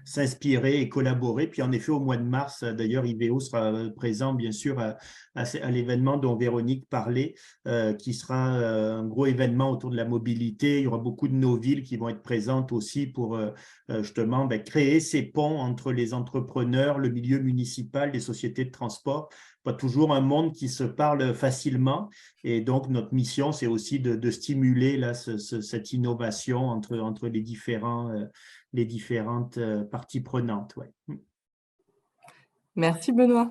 s'inspirer et collaborer. Puis en effet, au mois de mars, d'ailleurs, IVEO sera présent, bien sûr, à l'événement dont Véronique parlait, qui sera un gros événement autour de la mobilité. Il y aura beaucoup de nos villes qui vont être présentes aussi pour justement créer ces ponts entre les entrepreneurs, le milieu municipal, les sociétés de transport. Pas toujours un monde qui se parle facilement. Et donc, notre mission, c'est aussi de stimuler là, cette innovation entre les différentes parties prenantes. Ouais. Merci Benoît.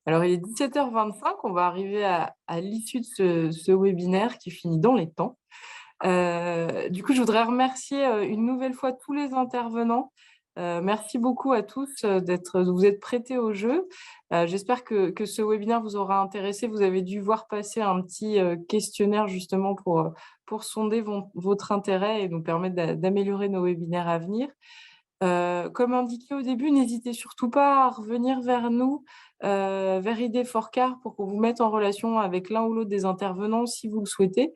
Alors, il est 17h25, on va arriver à l'issue de ce webinaire qui finit dans les temps. Du coup, je voudrais remercier une nouvelle fois tous les intervenants. Merci beaucoup à tous de vous être prêtés au jeu. J'espère que ce webinaire vous aura intéressé. Vous avez dû voir passer un petit questionnaire justement pour sonder votre intérêt et nous permettre d'améliorer nos webinaires à venir. Comme indiqué au début, n'hésitez surtout pas à revenir vers nous, vers Idéforcar, pour qu'on vous mette en relation avec l'un ou l'autre des intervenants si vous le souhaitez,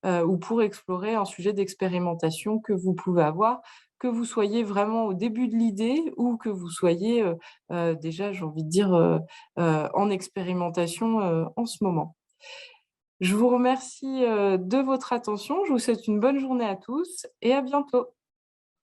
ou pour explorer un sujet d'expérimentation que vous pouvez avoir, que vous soyez vraiment au début de l'idée ou que vous soyez déjà, j'ai envie de dire, en expérimentation en ce moment. Je vous remercie de votre attention, je vous souhaite une bonne journée à tous et à bientôt.